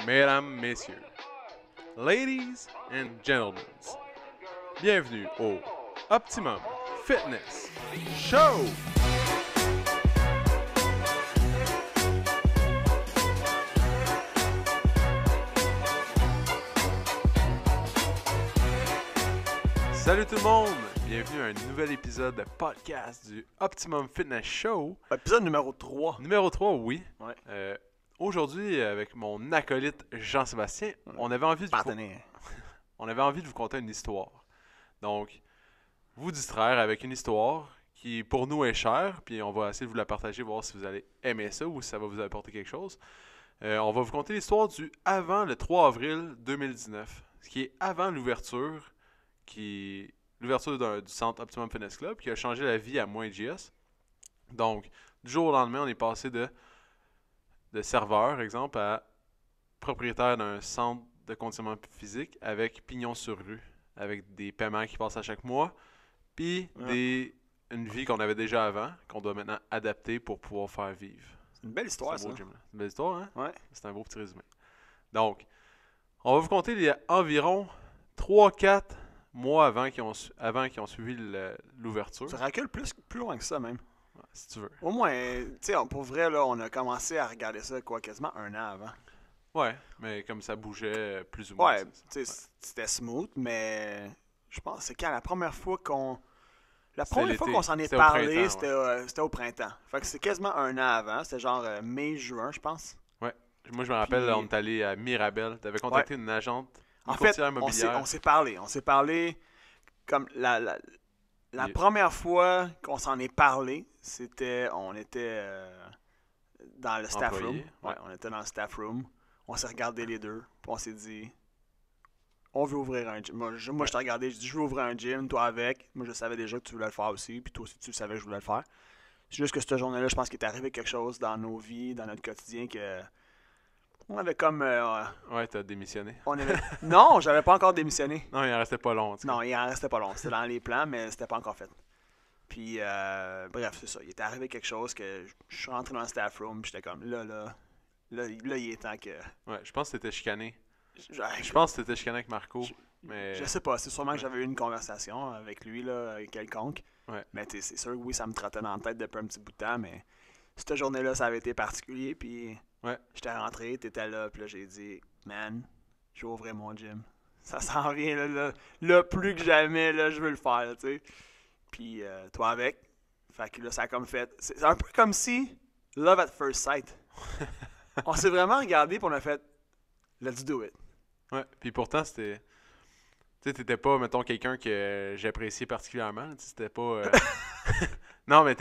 Mesdames, Messieurs, Ladies and Gentlemen, bienvenue au Optimum Fitness Show! Salut tout le monde! Bienvenue à un nouvel épisode de podcast du Optimum Fitness Show. Épisode numéro 3. Numéro 3, oui. Ouais. Aujourd'hui, avec mon acolyte Jean-Sébastien, on avait envie de vous conter une histoire. Donc, vous distraire avec une histoire qui, pour nous, est chère, puis on va essayer de vous la partager, voir si vous allez aimer ça ou si ça va vous apporter quelque chose. On va vous conter l'histoire du avant le 3 avril 2019, ce qui est avant l'ouverture du centre Optimum Fitness Club, qui a changé la vie à moi et JS. Donc, du jour au lendemain, on est passé de serveur, exemple, à propriétaire d'un centre de conditionnement physique avec pignon sur rue, avec des paiements qui passent à chaque mois, puis une vie qu'on avait déjà avant, qu'on doit maintenant adapter pour pouvoir faire vivre. C'est une belle histoire, ça. C'est une belle histoire, hein? Ouais. C'est un beau petit résumé. Donc, on va vous compter il y a environ 3-4 mois avant qu'ils ont suivi l'ouverture. Ça recule plus loin que ça, même. Ouais, si tu veux. Au moins, tu sais, pour vrai, là, on a commencé à regarder ça, quasiment un an avant. Ouais, mais comme ça bougeait plus ou moins. Ouais, tu sais, c'était smooth, mais je pense que c'est quand la première fois qu'on s'en est parlé, c'était au printemps. Fait que c'est quasiment un an avant. C'était genre mai-juin, je pense. Ouais. Moi, je me rappelle, Puis, on est allé à Mirabel. Tu avais contacté une agente, en fait, immobilière. on s'est parlé comme la première fois qu'on s'en est parlé, on était dans le staff room. Ouais, on était dans le staff room. On s'est regardé les deux, puis on s'est dit, on veut ouvrir un gym. Moi, je t'ai regardé, je dis, je veux ouvrir un gym, toi avec. Moi, je savais déjà que tu voulais le faire aussi, puis toi aussi, tu savais que je voulais le faire. C'est juste que cette journée-là, je pense qu'il est arrivé quelque chose dans nos vies, dans notre quotidien, que on avait comme... ouais, t'as démissionné. Non, j'avais pas encore démissionné. Non, il en restait pas long. Non, il en restait pas long. C'était dans les plans, mais c'était pas encore fait. Puis, bref, c'est ça. Il est arrivé quelque chose que je suis rentré dans le staff room, puis j'étais comme, là, il est temps que... Ouais, je pense que t'étais chicané. Je pense que t'étais chicané avec Marco, mais... Je sais pas, c'est sûrement que j'avais eu une conversation avec lui, là, quelconque. Ouais. Mais c'est sûr que oui, ça me trottait dans la tête depuis un petit bout de temps, mais cette journée-là, ça avait été particulier, puis j'étais rentré, t'étais là, puis là, j'ai dit, man, je vais ouvrir mon gym. Ça s'en vient, là, plus que jamais, là, je veux le faire, tu sais. Puis toi avec. Fait que là, ça a comme fait... C'est un peu comme si, love at first sight. On s'est vraiment regardé, puis on a fait, let's do it. Ouais, puis pourtant, c'était... Tu sais, t'étais pas, mettons, quelqu'un que j'appréciais particulièrement. C'était pas... Non, mais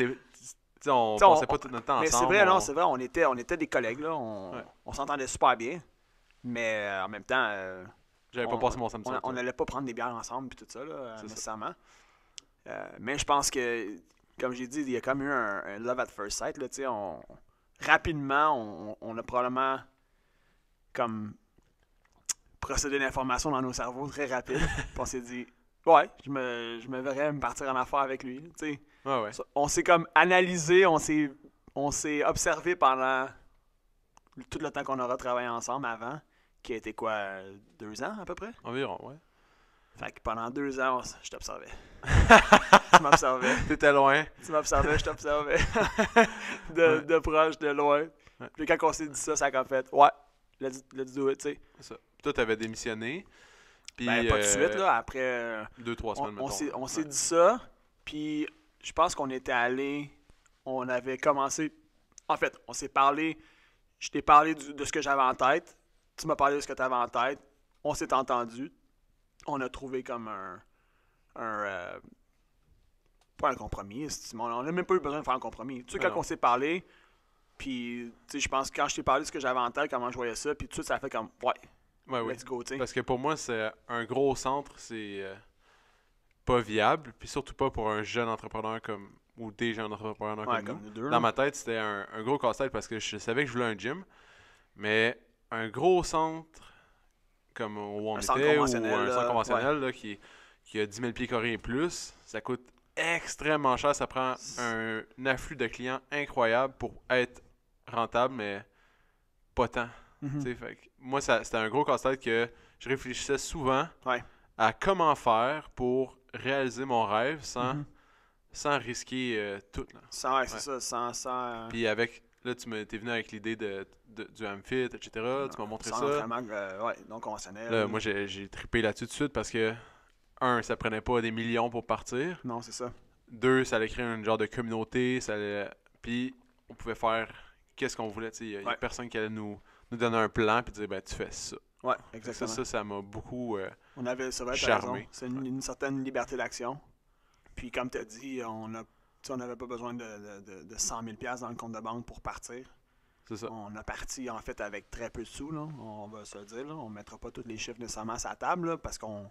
on passait pas tout notre temps ensemble. Mais c'est vrai, non, c'est vrai, on était des collègues, là. On s'entendait super bien. Mais en même temps... J'avais pas passé mon samedi. On n'allait pas prendre des bières ensemble, puis tout ça, là, nécessairement. Mais je pense que, comme j'ai dit, il y a comme eu un love at first sight, là, tu sais. Rapidement, on a probablement comme procédé d'information dans nos cerveaux très rapide. Puis on s'est dit, ouais, je me verrais me partir en affaire avec lui. Tu sais. Ouais. On s'est comme analysé, on s'est observé pendant tout le temps qu'on aura travaillé ensemble avant, qui a été quoi, 2 ans à peu près? Environ, ouais. Fait que pendant 2 ans, je t'observais. Tu m'observais. T'étais loin. Tu m'observais, je t'observais. de proche, de loin. Ouais. Puis quand on s'est dit ça a comme fait, ouais, let's do it, tu sais. C'est ça. Puis toi, t'avais démissionné. Puis, pas tout de suite, là. Après... 2-3 semaines, mettons. On s'est dit ça, puis je pense qu'on était allé... On avait commencé... En fait, on s'est parlé... Je t'ai parlé de ce que j'avais en tête. Tu m'as parlé de ce que tu avais en tête. On s'est entendu. On a trouvé comme pas un compromis. On n'a même pas eu besoin de faire un compromis. Tu sais, quand on s'est parlé, puis tu sais, je pense que quand je t'ai parlé de ce que j'avais en tête, comment je voyais ça, puis tout de suite, ça a fait comme, let's go, tu sais. Parce que pour moi, c'est un gros centre, c'est pas viable, puis surtout pas pour un jeune entrepreneur ou des jeunes entrepreneurs comme nous. Deux, dans ma tête, c'était un gros casse-tête parce que je savais que je voulais un gym, mais un gros centre comme où on était, ou un centre conventionnel là, qui a 10 000 pieds carrés et plus, ça coûte extrêmement cher. Ça prend un afflux de clients incroyable pour être rentable, mais pas tant. Fait que moi, c'était un gros casse-tête que je réfléchissais souvent Ouais. à comment faire pour réaliser mon rêve sans risquer tout. Là. C'est ça, sans Puis là, t'es venu avec l'idée du Amphit, etc. Tu m'as montré sans ça. entraînement non conventionnel. Là, moi, j'ai trippé là-dessus tout de suite parce que, ça prenait pas des millions pour partir. Non, c'est ça. 2, ça allait créer un genre de communauté. Puis, on pouvait faire qu'est-ce qu'on voulait. Il y a personne qui allait nous donner un plan puis dire, ben, tu fais ça. Ouais, exactement. Ça m'a beaucoup on avait, charmé. C'est une certaine liberté d'action. Puis, comme tu as dit, on n'avait pas besoin de 100 000 $ dans le compte de banque pour partir. C'est ça. On a parti, en fait, avec très peu de sous, là, on va se le dire. Là. On ne mettra pas tous les chiffres nécessairement sur la table, là, parce qu'on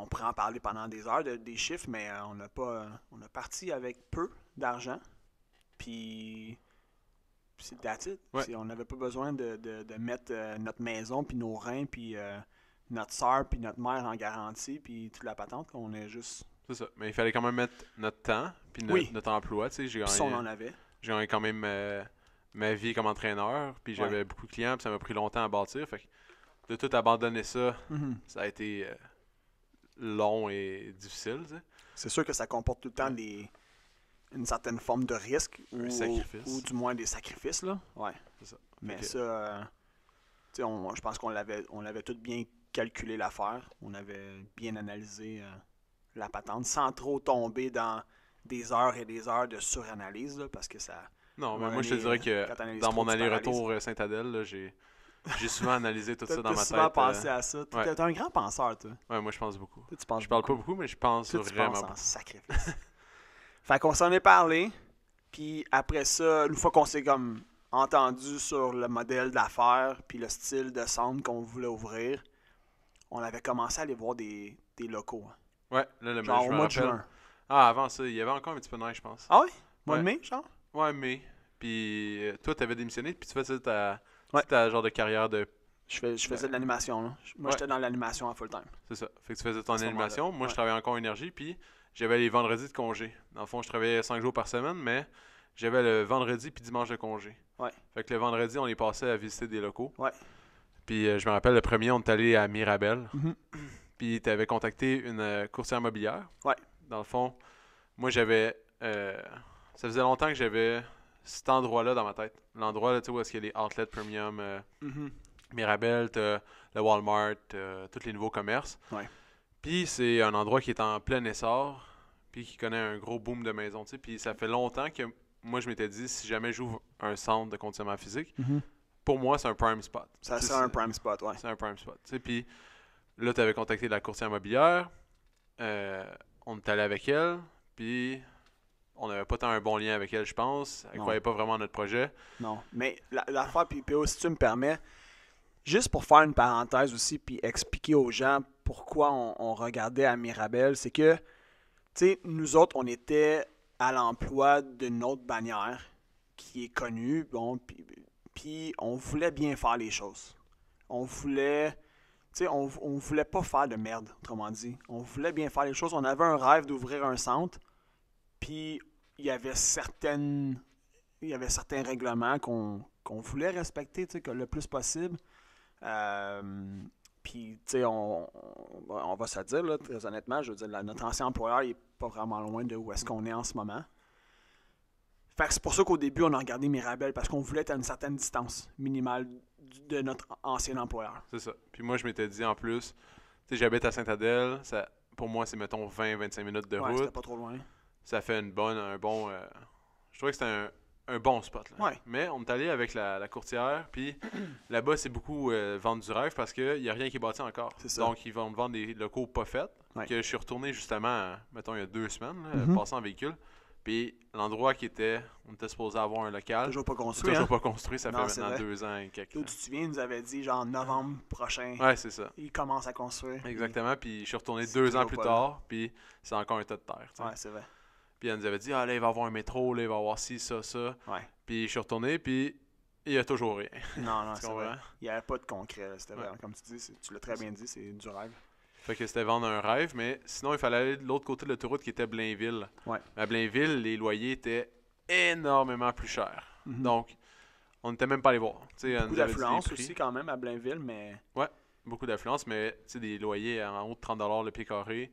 pourrait en parler pendant des heures des chiffres, mais on a parti avec peu d'argent. Puis c'est that's it. Ouais. On n'avait pas besoin de mettre notre maison, puis nos reins, puis notre soeur, puis notre mère en garantie, puis toute la patente. On est juste... C'est ça. Mais il fallait quand même mettre notre temps, puis notre emploi. J'ai gagné, on en avait. J'ai gagné quand même ma vie comme entraîneur, puis j'avais beaucoup de clients, puis ça m'a pris longtemps à bâtir. Fait que de tout abandonner ça, ça a été long et difficile. T'sais. C'est sûr que ça comporte tout le temps une certaine forme de risque ou du moins des sacrifices. Là. Ouais. C'est ça. Mais ça, je pense qu'on l'avait tout bien calculé l'affaire. On avait bien analysé la patente sans trop tomber dans des heures et des heures de suranalyse là, parce que ça... Non, mais moi je te dirais que dans mon aller-retour Saint-Adèle, j'ai souvent analysé tout ça dans ma tête. Tu as souvent pensé à ça. Tu es un grand penseur, toi. Ouais, moi je pense beaucoup. Je parle pas beaucoup, mais je pense vraiment beaucoup. Tu penses en sacrifice. Fait qu'on s'en est parlé, puis après ça, une fois qu'on s'est comme entendu sur le modèle d'affaires puis le style de centre qu'on voulait ouvrir, on avait commencé à aller voir des locaux. Hein. Ouais, là, le genre au mois de juin. Ah, avant ça, il y avait encore un petit peu de neige, je pense. Ah oui? Mois de mai, genre? Ouais, mai. Puis toi, t'avais démissionné, puis tu faisais ta genre de carrière de... Je faisais de l'animation, là. Moi, j'étais dans l'animation à full-time. C'est ça. Fait que tu faisais ton animation. Moi, je travaillais encore en énergie, puis j'avais les vendredis de congé. Dans le fond, je travaillais 5 jours par semaine, mais j'avais le vendredi puis dimanche de congé. Ouais. Fait que le vendredi, on les passait à visiter des locaux. Ouais. Puis je me rappelle, le premier, on est allé à Mirabel. Puis tu avais contacté une courtière immobilière. Ouais. Dans le fond, moi, j'avais... ça faisait longtemps que j'avais cet endroit-là dans ma tête. L'endroit là, où est-ce qu'il y a les outlets premium, Mirabel, t'as le Walmart, tous les nouveaux commerces. Ouais. Puis c'est un endroit qui est en plein essor, puis qui connaît un gros boom de maisons. Puis ça fait longtemps que moi, je m'étais dit, si jamais j'ouvre un centre de conditionnement physique, pour moi, c'est un prime spot. Ça serait un prime spot, ouais. C'est un prime spot. Puis là, tu avais contacté la courtière immobilière, on est allé avec elle, puis on n'avait pas tant un bon lien avec elle, je pense. Elle ne croyait pas vraiment à notre projet. Non, mais l'affaire, puis si tu me permets, juste pour faire une parenthèse aussi, puis expliquer aux gens pourquoi on regardait à Mirabel, c'est que, tu sais, nous autres, on était à l'emploi d'une autre bannière qui est connue, bon, puis on voulait bien faire les choses. On voulait, tu sais, on voulait pas faire de merde, autrement dit. On voulait bien faire les choses. On avait un rêve d'ouvrir un centre, puis il y avait certains règlements qu'on voulait respecter, tu sais, le plus possible. Puis, tu sais, on va se le dire, là, très honnêtement, je veux dire, notre ancien employeur, il n'est pas vraiment loin de où est-ce qu'on est en ce moment. Fait que c'est pour ça qu'au début, on a regardé Mirabel, parce qu'on voulait être à une certaine distance minimale de notre ancien employeur. C'est ça. Puis moi, je m'étais dit, en plus, tu sais, j'habite à Saint-Adèle, pour moi, c'est, mettons, 20-25 minutes de route. C'était pas trop loin. Ça fait un bon... je trouvais que c'était un bon spot. Là. Ouais. Mais on est allé avec la courtière, puis là-bas, c'est beaucoup vendre du rêve parce qu'il n'y a rien qui est bâti encore. C'est ça. Donc, ils vont me vendre des locaux pas faits. Ouais. Que je suis retourné justement, mettons, il y a 2 semaines, là, passant en véhicule. Puis l'endroit on était supposé avoir un local. Toujours pas construit. Toujours pas construit, ça fait maintenant 2 ans et quelques. Tu te souviens, il nous avait dit genre novembre prochain. Ouais, c'est ça. Il commence à construire. Exactement, puis je suis retourné 2 ans plus tard, puis c'est encore un tas de terre. Ouais, c'est vrai. Puis elle nous avait dit, là, il va y avoir un métro, là, il va y avoir ci, ça. Ouais. Puis je suis retourné, puis il n'y a toujours rien. Non, c'est vrai. Il n'y avait pas de concret. C'était vrai. Comme tu dis, tu l'as très bien dit, c'est du rêve. Fait que c'était vendre un rêve, mais sinon, il fallait aller de l'autre côté de l'autoroute qui était Blainville. Ouais. À Blainville, les loyers étaient énormément plus chers. Donc, On n'était même pas allé voir. Beaucoup d'affluence aussi quand même à Blainville, mais... Ouais, beaucoup d'affluence, mais des loyers en haut de 30$ le pied carré.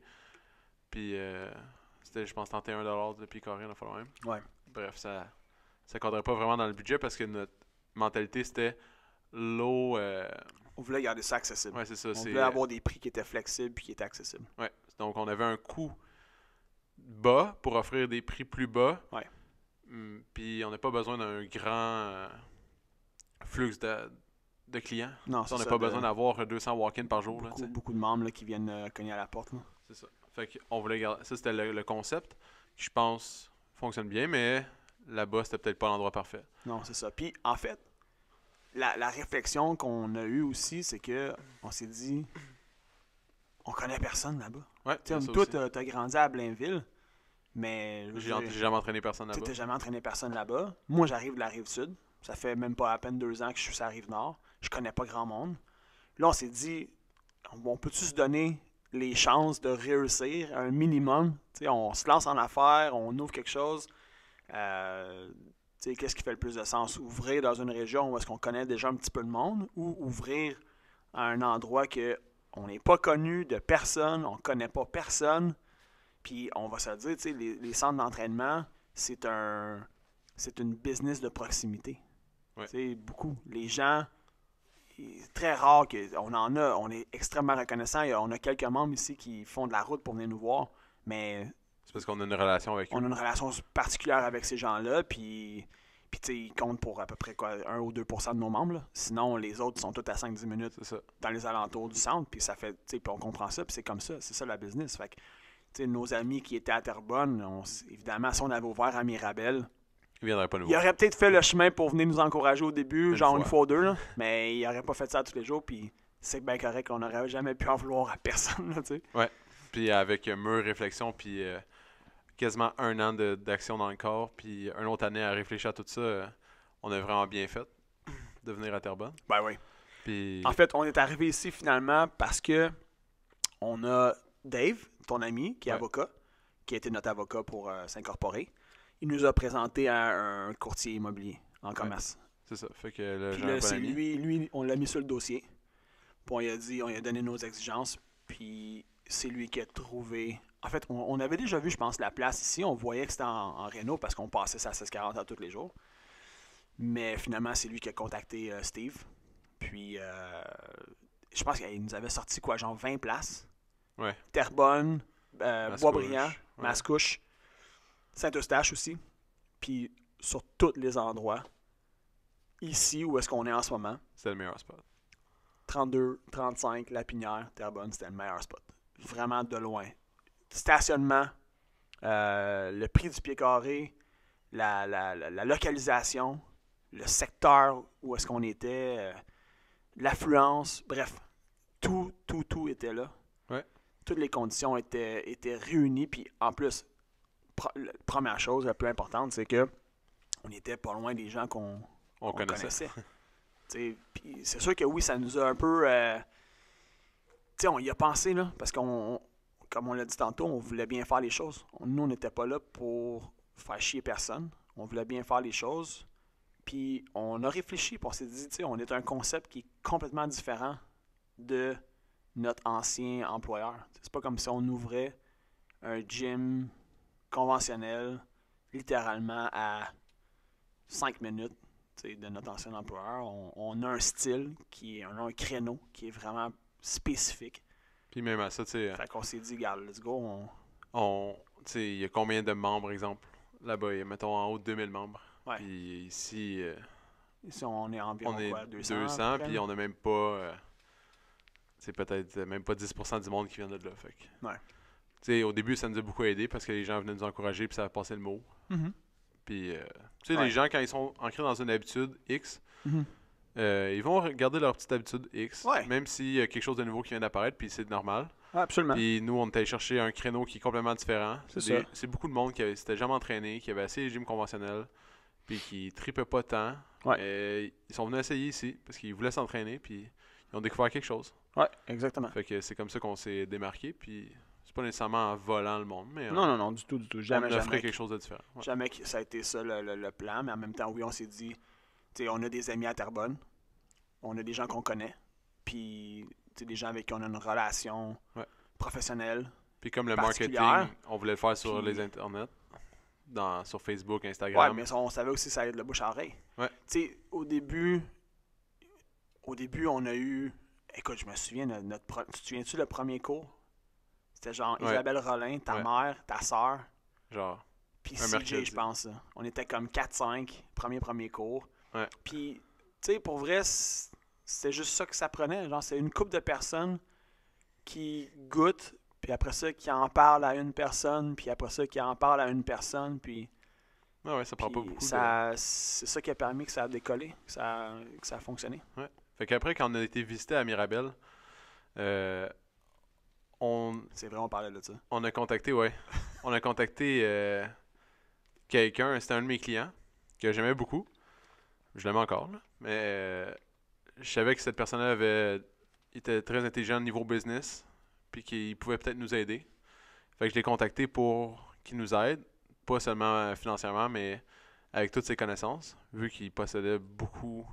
Puis c'était, je pense, 31$ le pied carré, dans le même. Ouais. Bref, ça cadrait pas vraiment dans le budget parce que notre mentalité, c'était l'eau... On voulait garder ça accessible. Ouais, c'est ça. On voulait avoir des prix qui étaient flexibles puis qui étaient accessibles. Ouais, donc on avait un coût bas pour offrir des prix plus bas. Ouais. Puis on n'a pas besoin d'un grand flux de clients. Non, on n'a pas besoin d'avoir 200 walk-in par jour. Beaucoup de membres là, qui viennent cogner à la porte. Là. C'est ça. Fait qu'on voulait garder... Ça, c'était le concept qui, je pense, fonctionne bien, mais là-bas, c'était peut-être pas l'endroit parfait. Non, c'est ça. Puis, en fait, la réflexion qu'on a eue aussi, c'est que on s'est dit, on connaît personne là-bas. Ouais, toi, t'as grandi à Blainville, mais... J'ai jamais entraîné personne là-bas. T'as jamais entraîné personne là-bas. Moi, j'arrive de la Rive-Sud. Ça fait même pas à peine 2 ans que je suis sur la Rive-Nord. Je connais pas grand monde. Là, on s'est dit, on peut-tu se donner les chances de réussir un minimum? T'sais, on se lance en affaires, on ouvre quelque chose. Qu'est-ce qui fait le plus de sens? Ouvrir dans une région où est-ce qu'on connaît déjà un petit peu de monde ou ouvrir à un endroit que on n'est pas connu de personne, on connaît pas personne. Puis on va se dire, les centres d'entraînement, c'est une business de proximité. Ouais. Beaucoup. Les gens, c'est très rare qu'on en a. On est extrêmement reconnaissant. On a quelques membres ici qui font de la route pour venir nous voir, mais... C'est parce qu'on a une relation avec eux. On a une relation particulière avec ces gens-là, puis ils comptent pour à peu près 1 ou 2% de nos membres. Là. Sinon, les autres sont tous à 5-10 minutes dans les alentours du centre, puis ça fait, puis on comprend ça, puis c'est comme ça. C'est ça la business. Fait que, nos amis qui étaient à Terrebonne, évidemment, si on avait ouvert à Mirabel, ils viendraient pas nous voir. Ils auraient peut-être fait le chemin pour venir nous encourager au début, une fois ou deux, là, mais ils n'auraient pas fait ça tous les jours, puis c'est bien correct qu'on n'aurait jamais pu en vouloir à personne. Là, ouais, puis avec mûre réflexion, puis quasiment 1 an d'action dans le corps, puis une autre année à réfléchir à tout ça, on a vraiment bien fait de venir à Terrebonne. Ben oui. Puis... En fait, on est arrivé ici finalement parce que on a Dave, ton ami, qui est avocat, qui a été notre avocat pour s'incorporer. Il nous a présenté à un courtier immobilier en commerce. C'est ça. Fait que puis là, c'est lui, on l'a mis sur le dossier. Puis on lui a donné nos exigences. Puis c'est lui qui a trouvé... En fait, on avait déjà vu, je pense, la place ici. On voyait que c'était en réno parce qu'on passait ça à 1640 à tous les jours. Mais finalement, c'est lui qui a contacté Steve. Puis, je pense qu'il nous avait sorti quoi, genre 20 places. Ouais. Terrebonne, Boisbriand, Mascouche, Saint-Eustache aussi. Puis, sur tous les endroits, ici où est-ce qu'on est en ce moment. C'était le meilleur spot. 32, 35, Lapinière, Terrebonne, c'était le meilleur spot. Vraiment de loin. Stationnement, le prix du pied carré, la localisation, le secteur où est-ce qu'on était, l'affluence, bref, tout était là. Ouais. Toutes les conditions étaient réunies, puis en plus, première chose la plus importante, c'est que on était pas loin des gens qu'on connaissait. Puis c'est sûr que oui, ça nous a un peu... on y a pensé, là, parce qu'on, comme on l'a dit tantôt, on voulait bien faire les choses. Nous, on n'était pas là pour faire chier personne. On voulait bien faire les choses. Puis on a réfléchi, puis on s'est dit, on est un concept qui est complètement différent de notre ancien employeur. C'est pas comme si on ouvrait un gym conventionnel, littéralement à 5 minutes de notre ancien employeur. On a un style, on a un créneau qui est vraiment spécifique. Puis même à ça, tu sais... Fait qu'on s'est dit, regarde, let's go. Tu sais, il y a combien de membres, exemple? Là-bas, il y a, mettons, en haut de 2000 membres. Ouais. Puis ici... ici, on est environ 200, puis on n'a même pas... c'est peut-être même pas 10% du monde qui vient de là. Fait que, ouais. Tu sais, au début, ça nous a beaucoup aidé parce que les gens venaient nous encourager, puis ça a passé le mot. Mm-hmm. Puis, tu sais, les gens, quand ils sont ancrés dans une habitude X... ils vont garder leur petite habitude X, même s'il y a quelque chose de nouveau qui vient d'apparaître, puis c'est normal. Absolument. Puis nous, on est allé chercher un créneau qui est complètement différent. C'est beaucoup de monde qui s'était jamais entraîné, qui avait essayé les gyms conventionnels, puis qui tripait pas tant. Ils sont venus essayer ici, parce qu'ils voulaient s'entraîner, puis ils ont découvert quelque chose. Ouais, exactement. Fait que c'est comme ça qu'on s'est démarqué, puis c'est pas nécessairement en volant le monde, mais non, du tout. Jamais, on offrait quelque chose de différent. Jamais que ça a été ça le plan, mais en même temps, oui, on s'est dit... on a des amis à Terrebonne, on a des gens qu'on connaît, puis des gens avec qui on a une relation professionnelle. Puis comme le marketing, on voulait le faire sur les internets, sur Facebook, Instagram. Ouais, mais on savait aussi que ça allait de la bouche à oreille. Ouais. Au début, on a eu... Écoute, je me souviens, tu te souviens-tu le premier cours? C'était genre Isabelle Rollin, ta mère, ta soeur. Genre. Puis CJ, je pense. On était comme 4-5, premier cours. Ouais. Puis, tu sais, pour vrai, c'est juste ça que ça prenait. Genre, c'est une couple de personnes qui goûtent, puis après ça, qui en parlent à une personne, puis après ça, qui en parlent à une personne, puis... Ouais, ça prend pas beaucoup c'est ça qui a permis que ça a décollé, que ça a fonctionné. Ouais. Fait qu'après, quand on a été visité à Mirabel, c'est vrai, on parlait de ça. On a contacté, quelqu'un, c'était un de mes clients, que j'aimais beaucoup. Je l'aime encore, là. Mais je savais que cette personne-là était très intelligent au niveau business, puis qu'il pouvait peut-être nous aider. Fait que je l'ai contacté pour qu'il nous aide, pas seulement financièrement, mais avec toutes ses connaissances, vu qu'il possédait beaucoup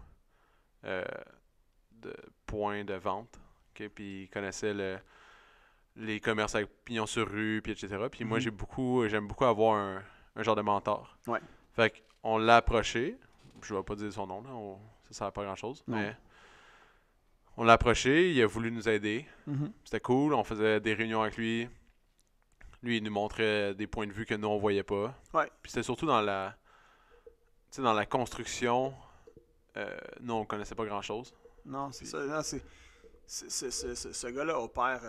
de points de vente, okay? Puis il connaissait les commerces avec pignon sur rue, puis etc. Puis moi, j'aime beaucoup avoir un genre de mentor. Ouais. Fait qu'on l'a approché. Je vais pas dire son nom, là. Ça sert à pas grand-chose. Non. Mais on l'a approché. Il a voulu nous aider. C'était cool. On faisait des réunions avec lui. Lui, il nous montrait des points de vue que nous, on voyait pas. Ouais. Puis c'était surtout dans la construction. Nous, on connaissait pas grand-chose. Non, c'est ça. Non, ce gars-là opère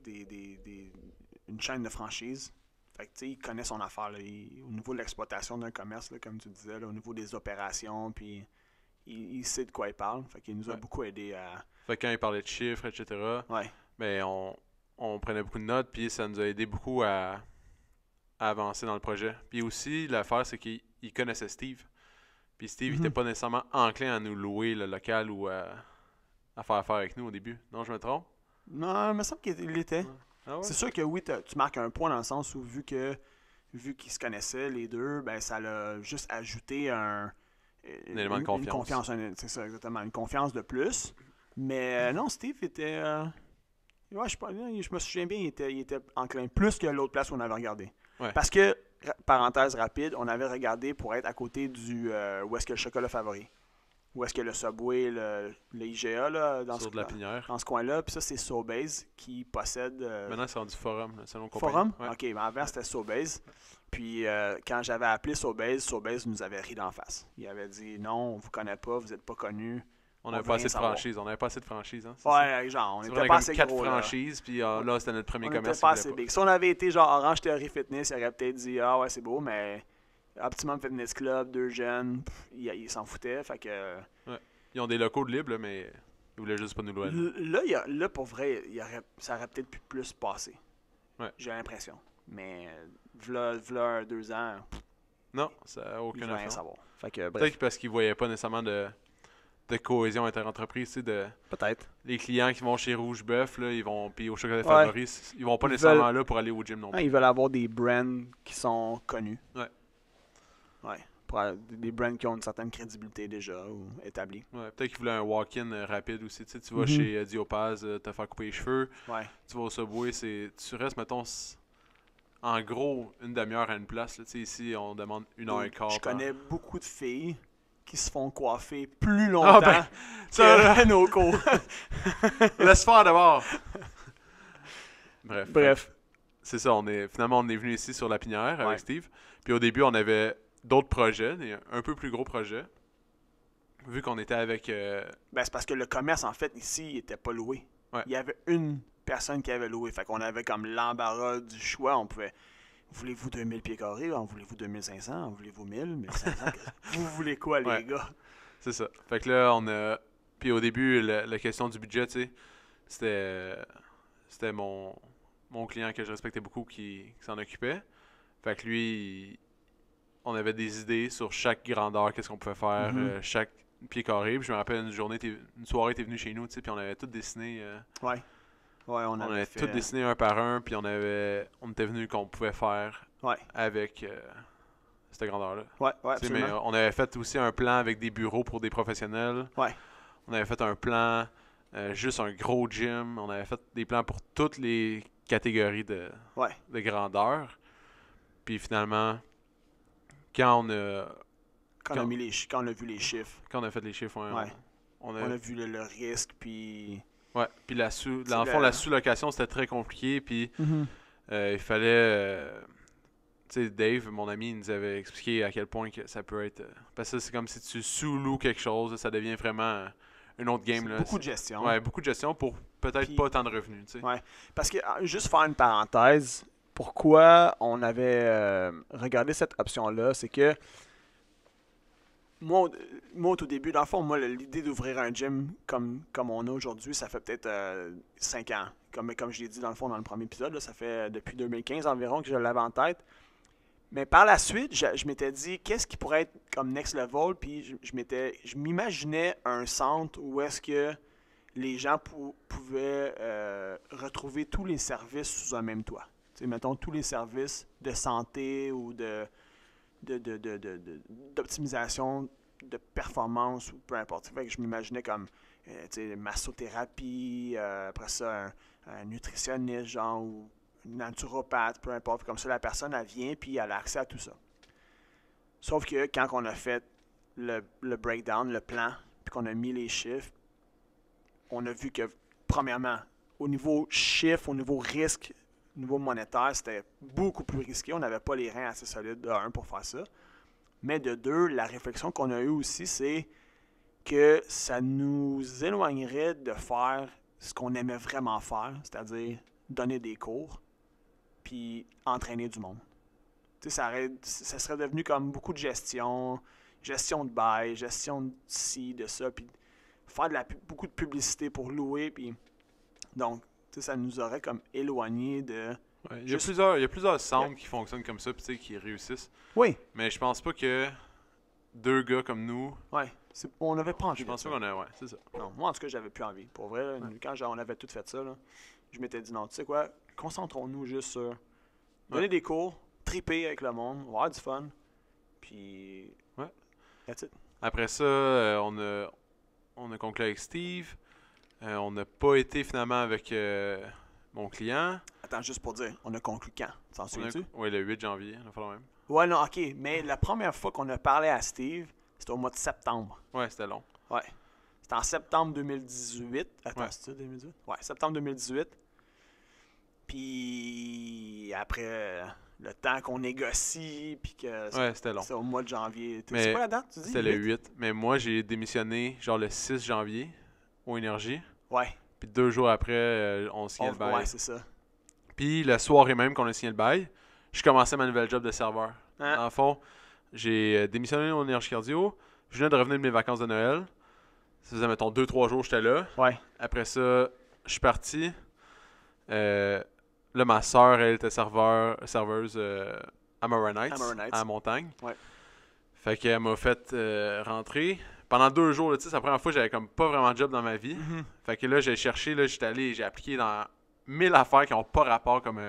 une chaîne de franchise. Fait que, il connaît son affaire. Là. Au niveau de l'exploitation d'un commerce, là, comme tu disais, là, au niveau des opérations, puis il sait de quoi il parle. Fait qu'il nous a beaucoup aidé à... Fait que quand il parlait de chiffres, etc., ben, on prenait beaucoup de notes, puis ça nous a aidé beaucoup à avancer dans le projet. Puis aussi, l'affaire, c'est qu'il connaissait Steve. Puis Steve n'était pas nécessairement enclin à nous louer le local ou à faire affaire avec nous au début. Non, je me trompe? Non, il me semble qu'il l'était. Ah ouais? C'est sûr que oui, tu marques un point dans le sens où vu qu'ils se connaissaient les deux, ben ça l'a juste ajouté un élément de confiance. Une confiance, c'est ça exactement, une confiance de plus. Mais non, Steve était... ouais, je me souviens bien, il était enclin plus que l'autre place où on avait regardé. Ouais. Parce que, parenthèse rapide, on avait regardé pour être à côté du... où est-ce que le chocolat favori? Où est-ce que le Subway, le IGA, là, dans Sur de la Pinière. Dans ce coin-là. Puis ça, c'est Sobeys qui possède... Maintenant, c'est rendu Forum, le salon compagnie. Forum? Ouais. OK, mais avant, c'était Sobeys. Puis quand j'avais appelé Sobeys nous avait ri d'en face. Il avait dit, non, on vous connaît pas, vous êtes pas connus. On n'avait pas assez de franchise. On n'avait pas assez de franchise. Hein, ouais, genre, on était pas assez gros. 4 franchises, puis là, c'était notre premier commerce. On était pas assez big. Si on avait été genre Orange Theory Fitness, il aurait peut-être dit, ah ouais, c'est beau, mais Optimum Fitness Club, 2 jeunes, ils s'en foutaient. Fait que... Ouais. Ils ont des locaux de libre, là, mais ils voulaient juste pas nous louer. Là, pour vrai, ça aurait peut-être pu plus passer. Ouais. J'ai l'impression. Mais v'là 2 ans, non, ça n'a aucun effet. rien savoir. Fait que, peut-être parce qu'ils voyaient pas nécessairement de cohésion inter-entreprise, tu sais, peut-être. Les clients qui vont chez Rouge Bœuf, là, ils vont puis au chocolat favori, ils vont pas nécessairement là pour aller au gym non plus. Ils veulent avoir des brands qui sont connus. Ouais. Des brands qui ont une certaine crédibilité déjà ou établie. Ouais, peut-être qu'ils voulaient un walk-in rapide aussi. Tu sais, tu vas chez Diopaz te faire couper les cheveux. Ouais. Tu vas au Subway, tu restes, mettons, en gros, une demi-heure à une place. Là. Tu sais, ici, on demande 1h15. Je connais beaucoup de filles qui se font coiffer plus longtemps que nos cours. Laisse faire d'abord. Bref. C'est ça, finalement, on est venu ici sur la Pinière avec Steve. Puis au début, on avait d'autres projets, un peu plus gros projets. Vu qu'on était avec... c'est parce que le commerce, en fait, ici, il était pas loué. Ouais. Il y avait une personne qui avait loué. Fait qu'on avait comme l'embarras du choix. On pouvait... Voulez-vous 2000 pieds carrés? En voulez-vous 2500? En voulez-vous 1000? 1500? Vous voulez quoi, les gars? C'est ça. Fait que là, on a... Puis au début, la question du budget, tu sais, c'était mon client que je respectais beaucoup qui s'en occupait. Fait que lui, on avait des idées sur chaque grandeur, qu'est-ce qu'on pouvait faire, chaque pied carré. Puis je me rappelle une soirée, t'es venu chez nous, tu sais, puis on avait tout dessiné. On avait tout dessiné un par un, puis on était venu qu'on pouvait faire avec cette grandeur-là. Ouais, absolument. Mais on avait fait aussi un plan avec des bureaux pour des professionnels. Ouais. On avait fait un plan, juste un gros gym. On avait fait des plans pour toutes les catégories de grandeur. Puis finalement, quand on a... Quand on a vu les chiffres. Quand on a fait les chiffres, on a vu le risque, puis... Ouais, puis la sous-location, c'était très compliqué, puis il fallait... tu sais, Dave, mon ami, il nous avait expliqué à quel point que ça peut être... parce que c'est comme si tu sous-loues quelque chose, ça devient vraiment une autre game. Là. Beaucoup de gestion. Ouais, beaucoup de gestion pour peut-être pas tant de revenus, tu sais. Ouais, parce que, juste faire une parenthèse, pourquoi on avait regardé cette option-là, c'est que moi, au tout début, dans le fond, l'idée d'ouvrir un gym comme on a aujourd'hui, ça fait peut-être 5 ans. Comme je l'ai dit dans le fond dans le premier épisode, là, ça fait depuis 2015 environ que je l'avais en tête. Mais par la suite, je m'étais dit, qu'est-ce qui pourrait être comme next level? Puis je m'imaginais un centre où est-ce que les gens pouvaient retrouver tous les services sous un même toit. T'sais, mettons, tous les services de santé ou d'optimisation de performance ou peu importe. Fait que je m'imaginais comme massothérapie, après ça un nutritionniste genre ou une naturopathe, peu importe. Comme ça, la personne elle vient puis elle a accès à tout ça. Sauf que quand on a fait le breakdown, le plan, puis qu'on a mis les chiffres, on a vu que premièrement, au niveau chiffre, au niveau risque, au niveau monétaire, c'était beaucoup plus risqué. On n'avait pas les reins assez solides, de un, pour faire ça. Mais de deux, la réflexion qu'on a eue aussi, c'est que ça nous éloignerait de faire ce qu'on aimait vraiment faire, c'est-à-dire donner des cours, puis entraîner du monde. Tu sais, ça serait devenu comme beaucoup de gestion de bail, gestion de ci, de ça, puis faire beaucoup de publicité pour louer, puis donc, tu sais, ça nous aurait comme éloigné de... Ouais, il y a plusieurs centres qui fonctionnent comme ça, puis qui réussissent. Oui. Mais je pense pas que deux gars comme nous... Ouais, on n'avait pas envie. Je pense pas qu'on a... Ouais, c'est ça. Non, moi en tout cas, j'avais plus envie. Pour vrai, quand on avait tout fait ça, là, je m'étais dit, non, tu sais quoi, concentrons-nous juste sur donner des cours, triper avec le monde, avoir du fun, puis... Ouais. That's it. Après ça, on a conclu avec Steve. On n'a pas été finalement avec mon client. Attends, juste pour dire, on a conclu quand? T'en souviens-tu? Oui, le 8 janvier, on a fait le même. Ouais, non, ok, mais la première fois qu'on a parlé à Steve, c'était au mois de septembre. Ouais, c'était long. Ouais. C'était en septembre 2018. Attends, c'est ça, 2018? Ouais, septembre 2018. Puis après le temps qu'on négocie, puis que c'était long. C'est au mois de janvier. Mais c'est quoi la date, tu dis? C'était le 8. Mais moi, j'ai démissionné genre le 6 janvier au Énergie. Ouais. Puis 2 jours après, on signait le bail. Ouais, c'est ça. Puis la soirée même qu'on a signé le bail, je commençais ma nouvelle job de serveur. Hein? En fond, j'ai démissionné au Énergie Cardio. Je venais de revenir de mes vacances de Noël. Ça faisait, mettons, 2-3 jours que j'étais là. Ouais. Après ça, je suis parti. Là, ma soeur, elle était serveuse à Amoura Nights, à la montagne. Ouais. Fait qu'elle m'a fait rentrer. Pendant 2 jours, c'est la première fois que j'avais comme pas vraiment de job dans ma vie. Mm-hmm. Fait que là, j'ai cherché, là, j'ai appliqué dans 1000 affaires qui n'ont pas rapport, comme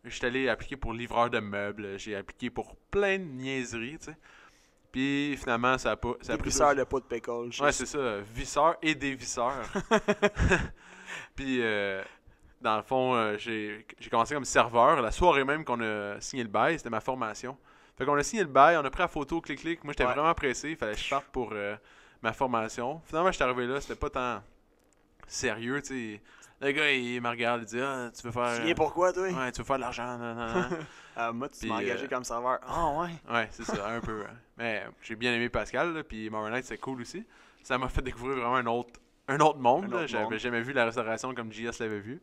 j'étais allé appliquer pour livreur de meubles, j'ai appliqué pour plein de niaiseries, tu sais. Puis finalement, ça a pas... Visseur de pot de pickle. Ouais, c'est ça, visseur et dévisseur. Puis... dans le fond, j'ai commencé comme serveur. La soirée même qu'on a signé le bail, c'était ma formation. Fait qu'on a signé le bail, on a pris la photo, clic. Moi, j'étais vraiment pressé. Il fallait que je parte pour ma formation. Finalement, j'étais arrivé là, c'était pas tant sérieux, tu sais. Le gars, il me regarde, il dit « Ah, tu veux faire... » Tu viens pourquoi, toi? Ouais, tu veux faire de l'argent, moi, tu m'as engagé comme serveur. Ouais. Ouais, c'est ça, un peu. Mais j'ai bien aimé Pascal, là, puis Amoura Nights, c'est cool aussi. Ça m'a fait découvrir vraiment un autre monde. J'avais jamais vu la restauration comme JS l'avait vu.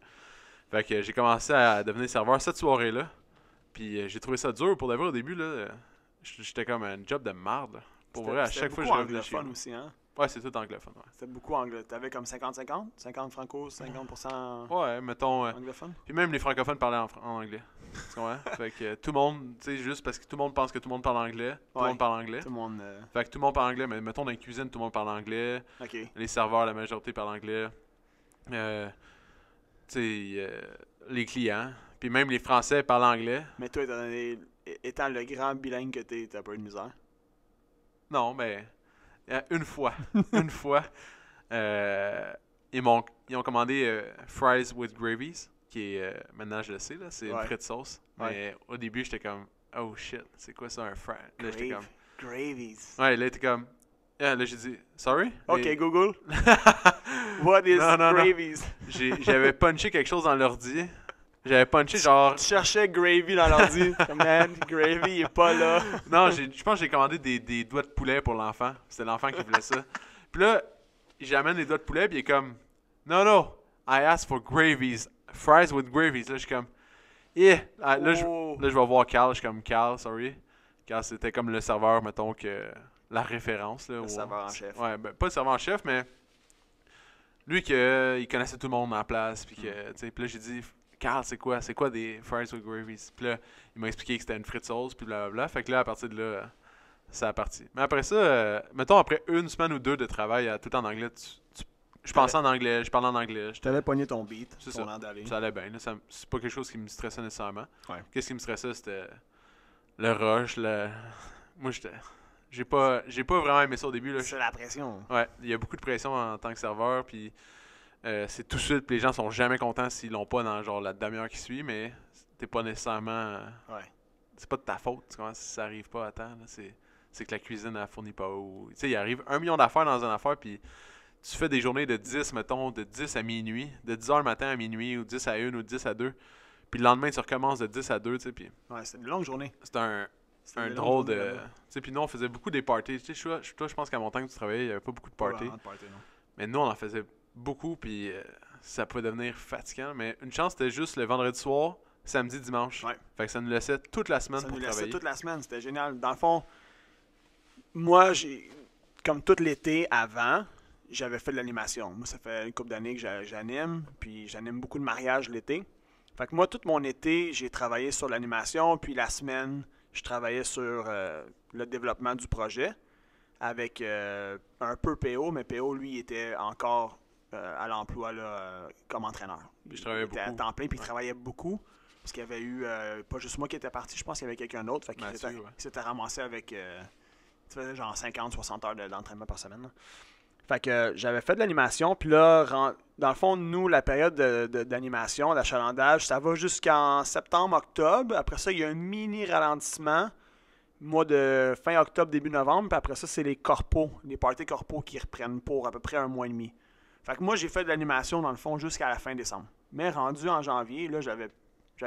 Fait que j'ai commencé à devenir serveur cette soirée-là. Puis j'ai trouvé ça dur pour d'avoir au début. Là, j'étais comme un job de marde. Pour vrai, à chaque fois que je revenais chez moi. Aussi, hein? Ouais, c'est tout anglophone. Ouais. C'était beaucoup anglophone. T'avais comme 50-50? 50 franco, 50% ouais, mettons. anglophone? Puis même les francophones parlaient en anglais. Tu comprends? Fait que tout le monde, tu sais, juste parce que tout le monde pense que tout le monde parle anglais. Tout le monde parle anglais. Tout le monde. Fait que tout le monde parle anglais, mais mettons dans la cuisine, tout le monde parle anglais. Ok. Les serveurs, la majorité parlent anglais. Tu sais, les clients. Puis même les Français parlent anglais. Mais toi, étant donné étant le grand bilingue que t'es, t'as pas eu de misère? Non, mais une fois, ils ont commandé fries with gravies, qui est, maintenant je le sais, là, c'est une frite sauce. Mais au début, j'étais comme, oh shit, c'est quoi ça, un fry? Là, j'étais comme... Gravies. Ouais, là, t'es comme... là, j'ai dit, sorry? Ok, Google. What is gravies? J'avais punché quelque chose dans l'ordi. J'avais punché genre... Tu cherchais gravy dans l'ordi. Man, gravy, il est pas là. Non, je pense que j'ai commandé des doigts de poulet pour l'enfant. C'était l'enfant qui voulait ça. Puis là, j'amène les doigts de poulet, puis il est comme... No, I asked for gravies. Fries with gravies. Là, je suis comme... Yeah. Là, je vais voir Carl. Je suis comme, Carl, sorry. Car c'était comme le serveur, mettons, que... La référence, là. Le serveur en chef. Ouais, ben, pas le serveur en chef, mais... Lui, il connaissait tout le monde en place, puis que... Puis là, j'ai dit... Carl, c'est quoi des fries with gravies? Puis là, il m'a expliqué que c'était une frite sauce, puis blablabla. Fait que là, à partir de là, ça a parti. Mais après ça, mettons, après une semaine ou deux de travail tout en anglais, je pensais en anglais, je parlais en anglais. Je t'avais pogné ton beat, c'est ton ça. d'aller. Ça allait bien. C'est pas quelque chose qui me stressait nécessairement. Ouais. Qu'est-ce qui me stressait, c'était le rush. Moi, j'ai pas vraiment aimé ça au début. Là. C'est la pression. Ouais, il y a beaucoup de pression en tant que serveur, puis... c'est tout de suite, puis les gens sont jamais contents s'ils l'ont pas dans genre la demi-heure qui suit, mais t'es pas nécessairement... c'est pas de ta faute, tu vois, si ça arrive pas à temps. Là, c'est que la cuisine elle fournit pas. Tu sais, il arrive 1 million d'affaires dans une affaire, puis tu fais des journées de 10, mettons, de 10 à minuit, de 10h le matin à minuit, ou 10 à 1, ou 10 à 2, puis le lendemain, tu recommences de 10 à 2, tu sais, puis... Ouais, c'est une longue journée. C'est un drôle de... Tu sais, puis nous, on faisait beaucoup des parties. Tu sais, toi, je pense qu'à mon temps que tu travaillais, il y avait pas beaucoup de parties. Non. Mais nous, on en faisait beaucoup, puis ça pouvait devenir fatigant. Mais une chance, c'était juste le vendredi soir, samedi, dimanche. Ouais. Fait que ça nous laissait toute la semaine pour travailler. Ça nous laissait toute la semaine, c'était génial. Dans le fond, moi, comme tout l'été avant, j'avais fait de l'animation. Moi, ça fait une couple d'années que j'anime, puis j'anime beaucoup de mariages l'été. Fait que moi, tout mon été, j'ai travaillé sur l'animation, puis la semaine, je travaillais sur le développement du projet avec un peu PO, mais PO, lui, était encore à l'emploi là, comme entraîneur. Je travaillais beaucoup. Il était à temps plein, puis il travaillait beaucoup. Parce qu'il y avait eu, pas juste moi qui était parti, je pense qu'il y avait quelqu'un d'autre. Fait qu'il s'était ramassé avec, genre 50-60 heures d'entraînement par semaine. Là. Fait que j'avais fait de l'animation, puis là, dans le fond, nous, la période d'animation, d'achalandage, ça va jusqu'en septembre-octobre. Après ça, il y a un mini ralentissement. Mois de fin octobre, début novembre, puis après ça, c'est les corpos, les parties corpos qui reprennent pour à peu près 1 mois et demi. Fait que moi, j'ai fait de l'animation, dans le fond, jusqu'à la fin décembre. Mais rendu en janvier, là, j'avais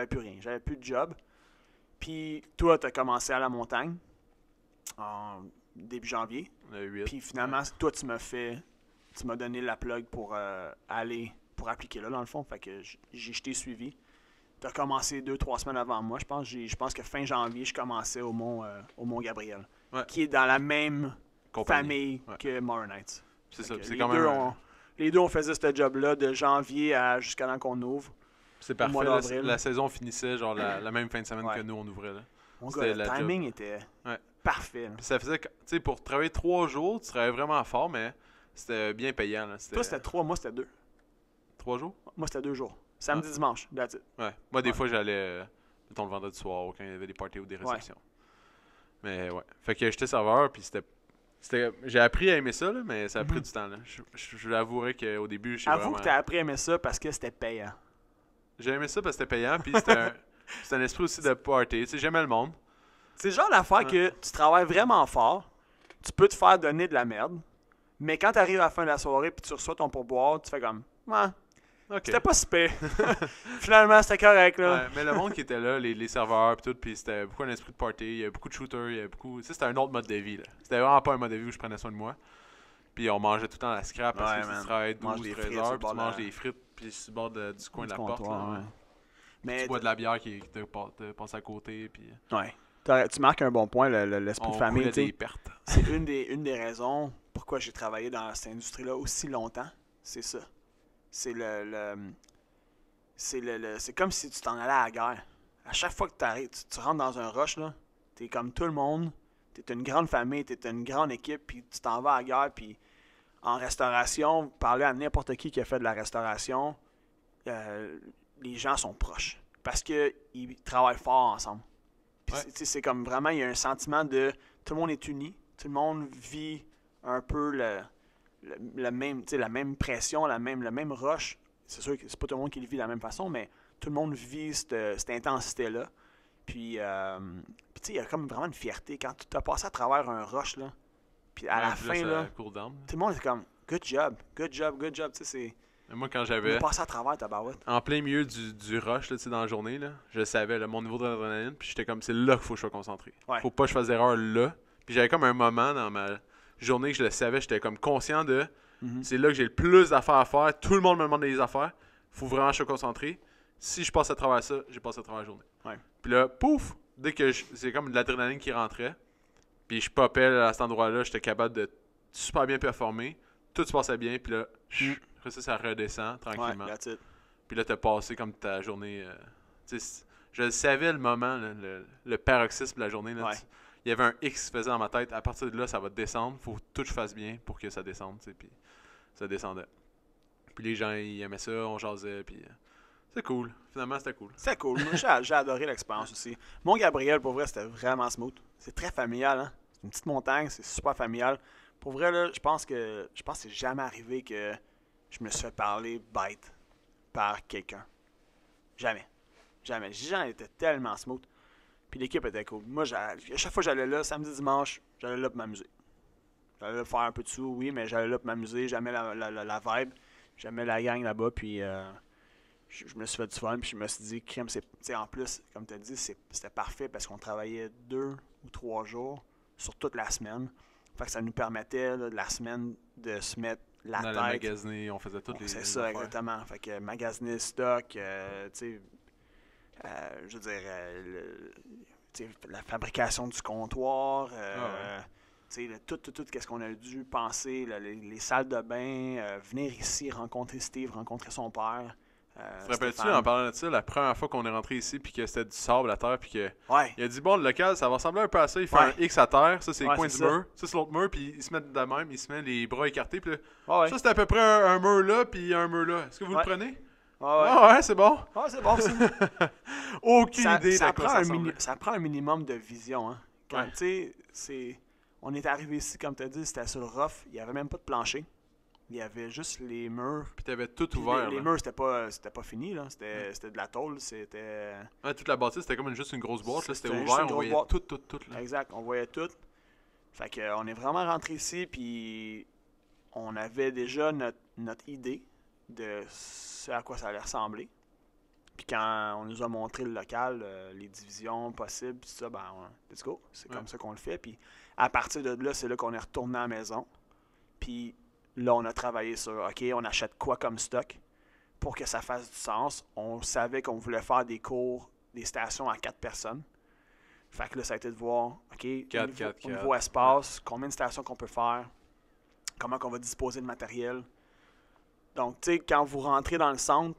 plus rien. J'avais plus de job. Puis toi, tu as commencé à la montagne en début janvier. Puis finalement, toi, tu m'as donné la plug pour appliquer là, dans le fond. Fait que je t'ai suivi. Tu as commencé 2-3 semaines avant moi. Je pense que fin janvier, je commençais au Mont Gabriel, qui est dans la même famille que Morin Heights. C'est ça. C'est les deux, on faisait ce job-là de janvier jusqu'à temps qu'on ouvre. C'est parfait. La saison finissait genre la même fin de semaine que nous, on ouvrait. Là. Mon gars, le timing était parfait. Puis ça faisait, tu sais, pour travailler 3 jours, tu travaillais vraiment fort, mais c'était bien payant. Là. Toi, c'était 3, moi, c'était 2. 3 jours? Moi, c'était 2 jours. Samedi, dimanche, that's it. Ouais. Moi, des fois, j'allais, mettons, le vendredi soir, quand il y avait des parties ou des réceptions. Mais ouais. Fait que j'étais serveur, puis j'ai appris à aimer ça, là, mais ça a pris du temps. Là. Je l'avouerai qu'au début, Avoue que t'as appris à aimer ça parce que c'était payant. J'ai aimé ça parce que c'était payant, puis c'était un esprit aussi de party. Tu sais, j'aimais le monde. C'est le genre d'affaire que tu travailles vraiment fort, tu peux te faire donner de la merde, mais quand tu arrives à la fin de la soirée puis tu reçois ton pourboire, tu fais comme c'était pas si pire. Finalement, c'était correct là. Ouais, mais le monde qui était là, les serveurs puis tout, puis c'était beaucoup un esprit de party, il y avait beaucoup de shooters, il y avait beaucoup, tu sais, c'était un autre mode de vie là. C'était vraiment pas un mode de vie où je prenais soin de moi. Puis on mangeait tout le temps la scrap parce que tu travailles 12-13 heures, puis tu manges des frites puis sur le bord du coin de la porte là. Mais tu bois de la bière qui te passe à côté puis ouais. Tu marques un bon point, l'esprit de famille. Des pertes. C'est une des raisons pourquoi j'ai travaillé dans cette industrie-là aussi longtemps. C'est ça. C'est c'est comme si tu t'en allais à la guerre. À chaque fois que tu rentres dans un rush, là, t'es comme tout le monde. T'es une grande famille, t'es une grande équipe, puis tu t'en vas à la guerre. Puis en restauration, parler à n'importe qui a fait de la restauration, les gens sont proches. Parce qu'ils travaillent fort ensemble. Puis c'est comme vraiment, il y a un sentiment de tout le monde est uni, tout le monde vit un peu la même pression, le même rush. C'est sûr que c'est pas tout le monde qui le vit de la même façon, mais tout le monde vit cette intensité-là. Puis tu sais, il y a comme vraiment une fierté. Quand tu as passé à travers un rush, là, puis à la fin, là, tout le monde est comme « good job, good job, good job ». Tu sais, c'est... Moi, quand j'avais... passé à travers ta barouette. En plein milieu du rush, là, dans la journée, là, je savais mon niveau d'adrénaline, puis j'étais comme, c'est là qu'il faut que je sois concentré. Ouais. Faut pas que je fasse d'erreur là. Puis j'avais comme un moment dans ma journée que je le savais, j'étais comme conscient de, c'est là que j'ai le plus d'affaires à faire, tout le monde me demande des affaires, faut vraiment que je sois concentré. Si je passe à travers ça, j'ai passé à travers la journée. Ouais. Puis là, pouf, dès que c'est comme de l'adrénaline qui rentrait, puis je popais à cet endroit-là, j'étais capable de super bien performer, tout se passait bien, puis là, après ça redescend tranquillement. Ouais, puis là, t'as passé comme ta journée. Je le savais le moment, là, le paroxysme de la journée. Là, ouais. Il y avait un X qui se faisait dans ma tête. À partir de là, ça va descendre. Faut que tout je fasse bien pour que ça descende. Puis ça descendait. Puis les gens, ils aimaient ça, on jasait. Puis c'est cool. Finalement, c'était cool. C'était cool. Moi, j'ai adoré l'expérience aussi. Mont Gabriel, pour vrai, c'était vraiment smooth. C'est très familial. Hein? C'est une petite montagne, c'est super familial. Pour vrai, là, je pense que c'est jamais arrivé que je me suis fait parler bête par quelqu'un. Jamais. Jamais. Les gens étaient tellement smooth. Puis l'équipe était cool. Moi, à chaque fois que j'allais là, samedi, dimanche, j'allais là pour m'amuser. J'allais là pour faire un peu de sous, oui, mais j'allais là pour m'amuser. J'aimais la vibe. J'aimais la gang là-bas. Puis je me suis fait du fun. Puis je me suis dit, crème, en plus, comme tu as dit, c'était parfait parce qu'on travaillait 2 ou 3 jours sur toute la semaine. Fait que ça nous permettait, là, de la semaine, de se mettre la tête. On allait magasiner, on faisait toutes les C'est ça, affaires. Exactement. Fait que magasiner, stock, tu sais, je veux dire, la fabrication du comptoir, tu sais, tout qu'est-ce qu'on a dû penser, les salles de bain, venir ici, rencontrer Steve, rencontrer son père. Te rappelles-tu, en parlant de ça, la première fois qu'on est rentré ici, puis que c'était du sable à terre, puis que il a dit, bon, le local, ça va ressembler un peu à ça, il fait un X à terre, ça c'est le coin du mur, ça c'est l'autre mur, puis il se met de même, il se met les bras écartés, puis là, ça c'est à peu près un mur là, puis un mur là. Est-ce que vous le prenez? Ouais, c'est bon. Ouais, c'est bon, Aucune idée ça prend un minimum de vision, hein. Quand, tu sais, on est arrivé ici, comme tu as dit, c'était sur le rough, il n'y avait même pas de plancher. Il y avait juste les murs. Puis t'avais tout ouvert. Les murs, c'était pas fini, là. C'était de la tôle, c'était... Ouais, toute la bâtisse, c'était comme juste une grosse boîte, là. C'était ouvert, on voyait tout, là. Exact, on voyait tout. Fait qu'on est vraiment rentré ici, puis on avait déjà notre idée de ce à quoi ça allait ressembler. Puis quand on nous a montré le local, les divisions possibles, tout ça, ben, let's go. C'est comme ça qu'on le fait. Puis à partir de là, c'est là qu'on est retourné à la maison. Puis là, on a travaillé sur, OK, on achète quoi comme stock pour que ça fasse du sens. On savait qu'on voulait faire des cours, des stations à 4 personnes. Fait que là, ça a été de voir, OK, au niveau espace, combien de stations qu'on peut faire, comment on va disposer de matériel. Donc, tu sais, quand vous rentrez dans le centre,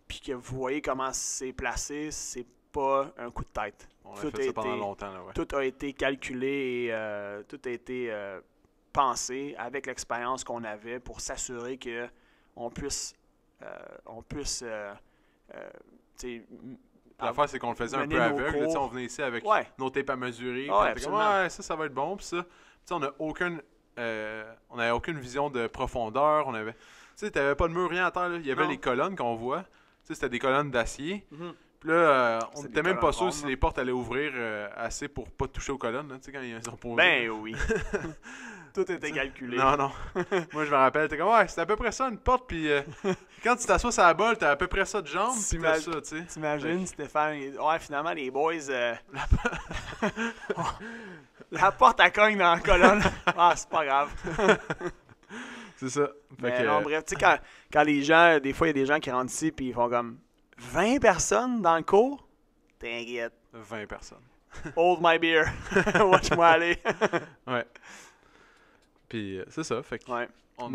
puis que vous voyez comment c'est placé, c'est pas un coup de tête. On a fait ça pendant longtemps, là, tout a été calculé et tout a été pensé avec l'expérience qu'on avait pour s'assurer que on puisse l'affaire, c'est qu'on le faisait un peu aveugle. Là, on venait ici avec nos tapes à mesurer. Ça va être bon. Puis ça, on n'avait aucune vision de profondeur. Tu sais, t'avais pas de mur, rien à terre. Là. Il y avait les colonnes qu'on voit. Tu sais, c'était des colonnes d'acier. Puis là, on n'était même pas sûr si les portes allaient ouvrir assez pour pas toucher aux colonnes. Tu sais, quand ils ont posé. Ben oui. Tout était calculé. Non. Moi, je me rappelle, t'es comme, c'est à peu près ça, une porte, puis quand tu t'assois sur la balle, t'as à peu près ça de jambes, puis t'as ça, tu sais. T'imagines, Stéphane, finalement, les boys, la porte, elle cogne dans la colonne. C'est pas grave. C'est ça. Non, bref, tu sais, quand les gens, des fois, il y a des gens qui rentrent ici, puis ils font comme 20 personnes dans le cours, t'inquiète. 20 personnes. Hold my beer. Watch-moi aller. Ouais. Puis c'est ça, fait que... Ouais. On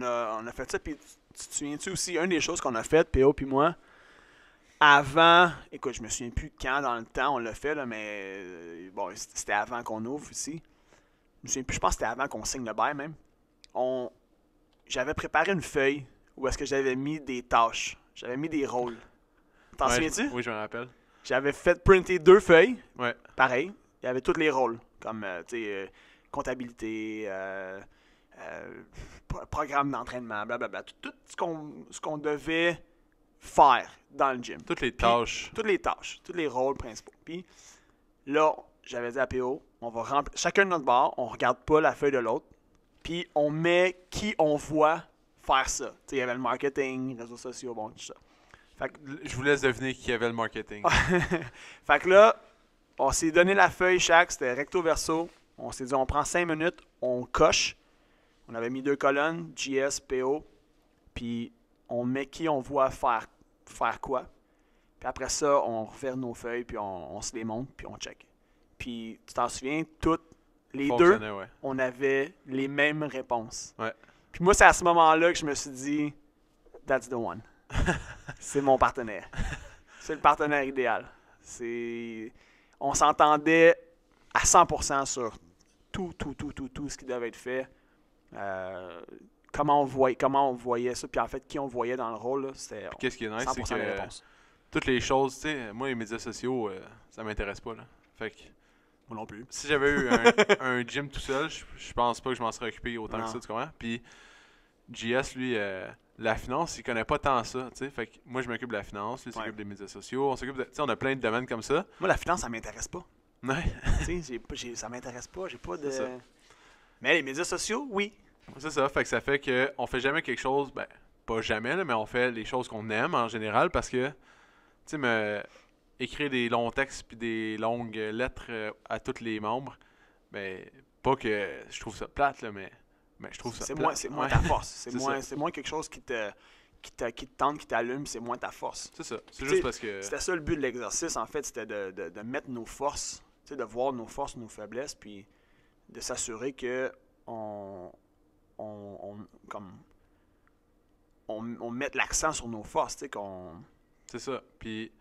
a fait ça, puis tu te souviens-tu aussi, une des choses qu'on a faites, P.O. puis moi, avant, écoute, je me souviens plus quand dans le temps on l'a fait, là, mais bon, c'était avant qu'on ouvre ici. Je me souviens plus, je pense que c'était avant qu'on signe le bail même. J'avais préparé une feuille où est-ce que j'avais mis des tâches, j'avais mis des rôles. T'en souviens-tu? Oui, je me rappelle. J'avais fait printer 2 feuilles. Ouais. Pareil. Il y avait tous les rôles, comme comptabilité, programme d'entraînement, blablabla. Tout ce qu'on devait faire dans le gym. Toutes les tâches. Tous les rôles principaux. Puis là, j'avais dit à PO, on va remplir chacun de notre bord, on regarde pas la feuille de l'autre, puis on met qui on voit faire ça. Il y avait le marketing, les réseaux sociaux, bon, tout ça. Fait que, je vous laisse deviner qui avait le marketing. Fait que là, on s'est donné la feuille chaque, c'était recto verso. On s'est dit, on prend 5 minutes, on coche. On avait mis 2 colonnes, JS, PO, puis on met qui on voit faire quoi. Puis après ça, on refait nos feuilles, puis on se les montre, puis on check. Puis tu t'en souviens, toutes les deux, ouais. on avait les mêmes réponses. Ouais. Puis moi, c'est à ce moment-là que je me suis dit, that's the one. C'est mon partenaire. C'est le partenaire idéal. On s'entendait à 100% sur tout ce qui devait être fait. Comment on voyait ça, puis en fait, qui on voyait dans le rôle, là, c'était qu'est-ce qui est nice, 100% c'est que des réponses. toutes les choses, tu sais, moi, les médias sociaux, ça m'intéresse pas, là. Fait que moi non plus. Si j'avais eu un gym tout seul, je pense pas que je m'en serais occupé autant que ça, tu comprends? Puis JS, lui, la finance, il connaît pas tant ça, tu sais. Fait que moi, je m'occupe de la finance, lui, il s'occupe des médias sociaux, tu sais, on a plein de domaines comme ça. Moi, la finance, ça m'intéresse pas. Ouais. Tu sais, ça m'intéresse pas, j'ai pas de... Mais les médias sociaux, oui. C'est ça, fait que ça fait qu'on fait jamais quelque chose, ben, pas jamais, là, mais on fait les choses qu'on aime en général parce que, tu sais, écrire des longs textes puis des longues lettres à tous les membres, ben, pas que je trouve ça plate, là, mais je trouve ça plate. C'est moins ta force. C'est moins quelque chose qui te tente, qui t'allume, c'est moins ta force. C'est ça. C'est juste parce que... C'était ça le but de l'exercice, en fait, c'était de mettre nos forces, tu sais, de voir nos forces, nos faiblesses, puis de s'assurer que on mette l'accent sur nos forces, tu sais, qu'on... C'est ça. Puis,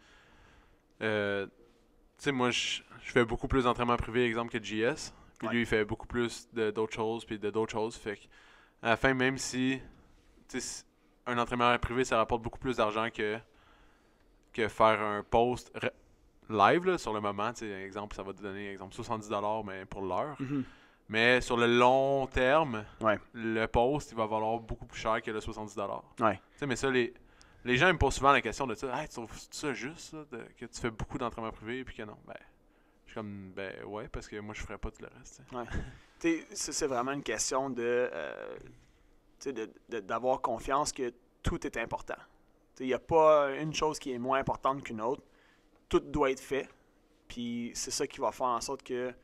tu sais, moi, je fais beaucoup plus d'entraînement privé, exemple, que JS. Puis lui, il fait beaucoup plus d'autres choses, puis de d'autres choses. Fait qu'à la fin, même si, tu sais, un entraînement privé, ça rapporte beaucoup plus d'argent que faire un post live, là, sur le moment. Tu sais, exemple, ça va te donner, exemple, 70$ mais pour l'heure. Mm-hmm. Mais sur le long terme, le post, il va valoir beaucoup plus cher que le 70$. Ouais. Tu sais, mais ça, les gens me posent souvent la question de ça. Hey, tu trouves ça juste, ça, que tu fais beaucoup d'entraînement privé, puis que non? Ben, je suis comme, ben ouais, parce que moi, je ferais pas tout le reste. Ouais. Tu sais, c'est vraiment une question d'avoir confiance que tout est important. Il n'y a pas une chose qui est moins importante qu'une autre. Tout doit être fait. Puis c'est ça qui va faire en sorte que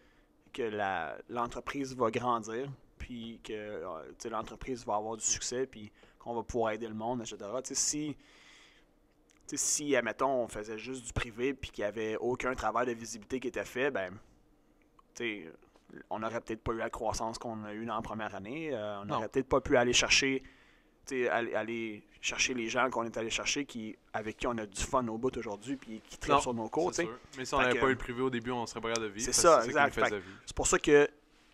l'entreprise va grandir, puis que l'entreprise va avoir du succès, puis qu'on va pouvoir aider le monde, etc. Si, admettons, on faisait juste du privé, puis qu'il n'y avait aucun travail de visibilité qui était fait, ben, on n'aurait peut-être pas eu la croissance qu'on a eue dans la première année. On n'aurait peut-être pas pu aller chercher les gens qu'on est allé chercher avec qui on a du fun au bout aujourd'hui puis qui trippent sur nos cours. C'est sûr. Mais si on n'avait pas eu le privé au début, on serait pas capable de vivre. C'est ça, exact. C'est pour ça que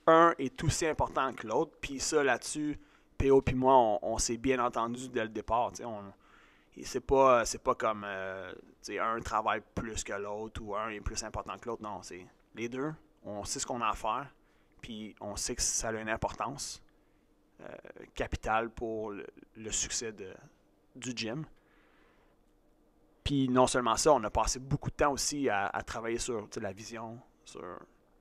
un est aussi important que l'autre. Puis ça, là-dessus, PO puis moi, on s'est bien entendu dès le départ. C'est pas comme un travaille plus que l'autre ou un est plus important que l'autre. Non, c'est les deux. On sait ce qu'on a à faire. Puis on sait que ça a une importance capitale pour le succès du gym. Puis non seulement ça, on a passé beaucoup de temps aussi à travailler sur la vision, sur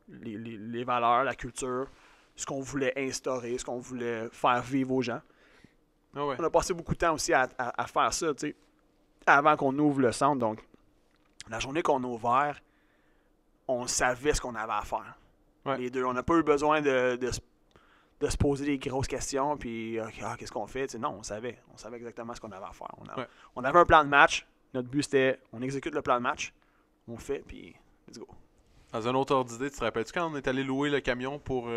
les valeurs, la culture, ce qu'on voulait instaurer, ce qu'on voulait faire vivre aux gens. Oh ouais. On a passé beaucoup de temps aussi à faire ça, avant qu'on ouvre le centre. Donc, la journée qu'on a ouvert, on savait ce qu'on avait à faire. Ouais. Les deux. On n'a pas eu besoin de se poser des grosses questions, puis qu'est-ce qu'on fait? Non, on savait exactement ce qu'on avait à faire. On avait un plan de match. Notre but, c'était, on exécute le plan de match, on le fait, puis let's go. Dans un autre ordre d'idée, tu te rappelles-tu quand on est allé louer le camion pour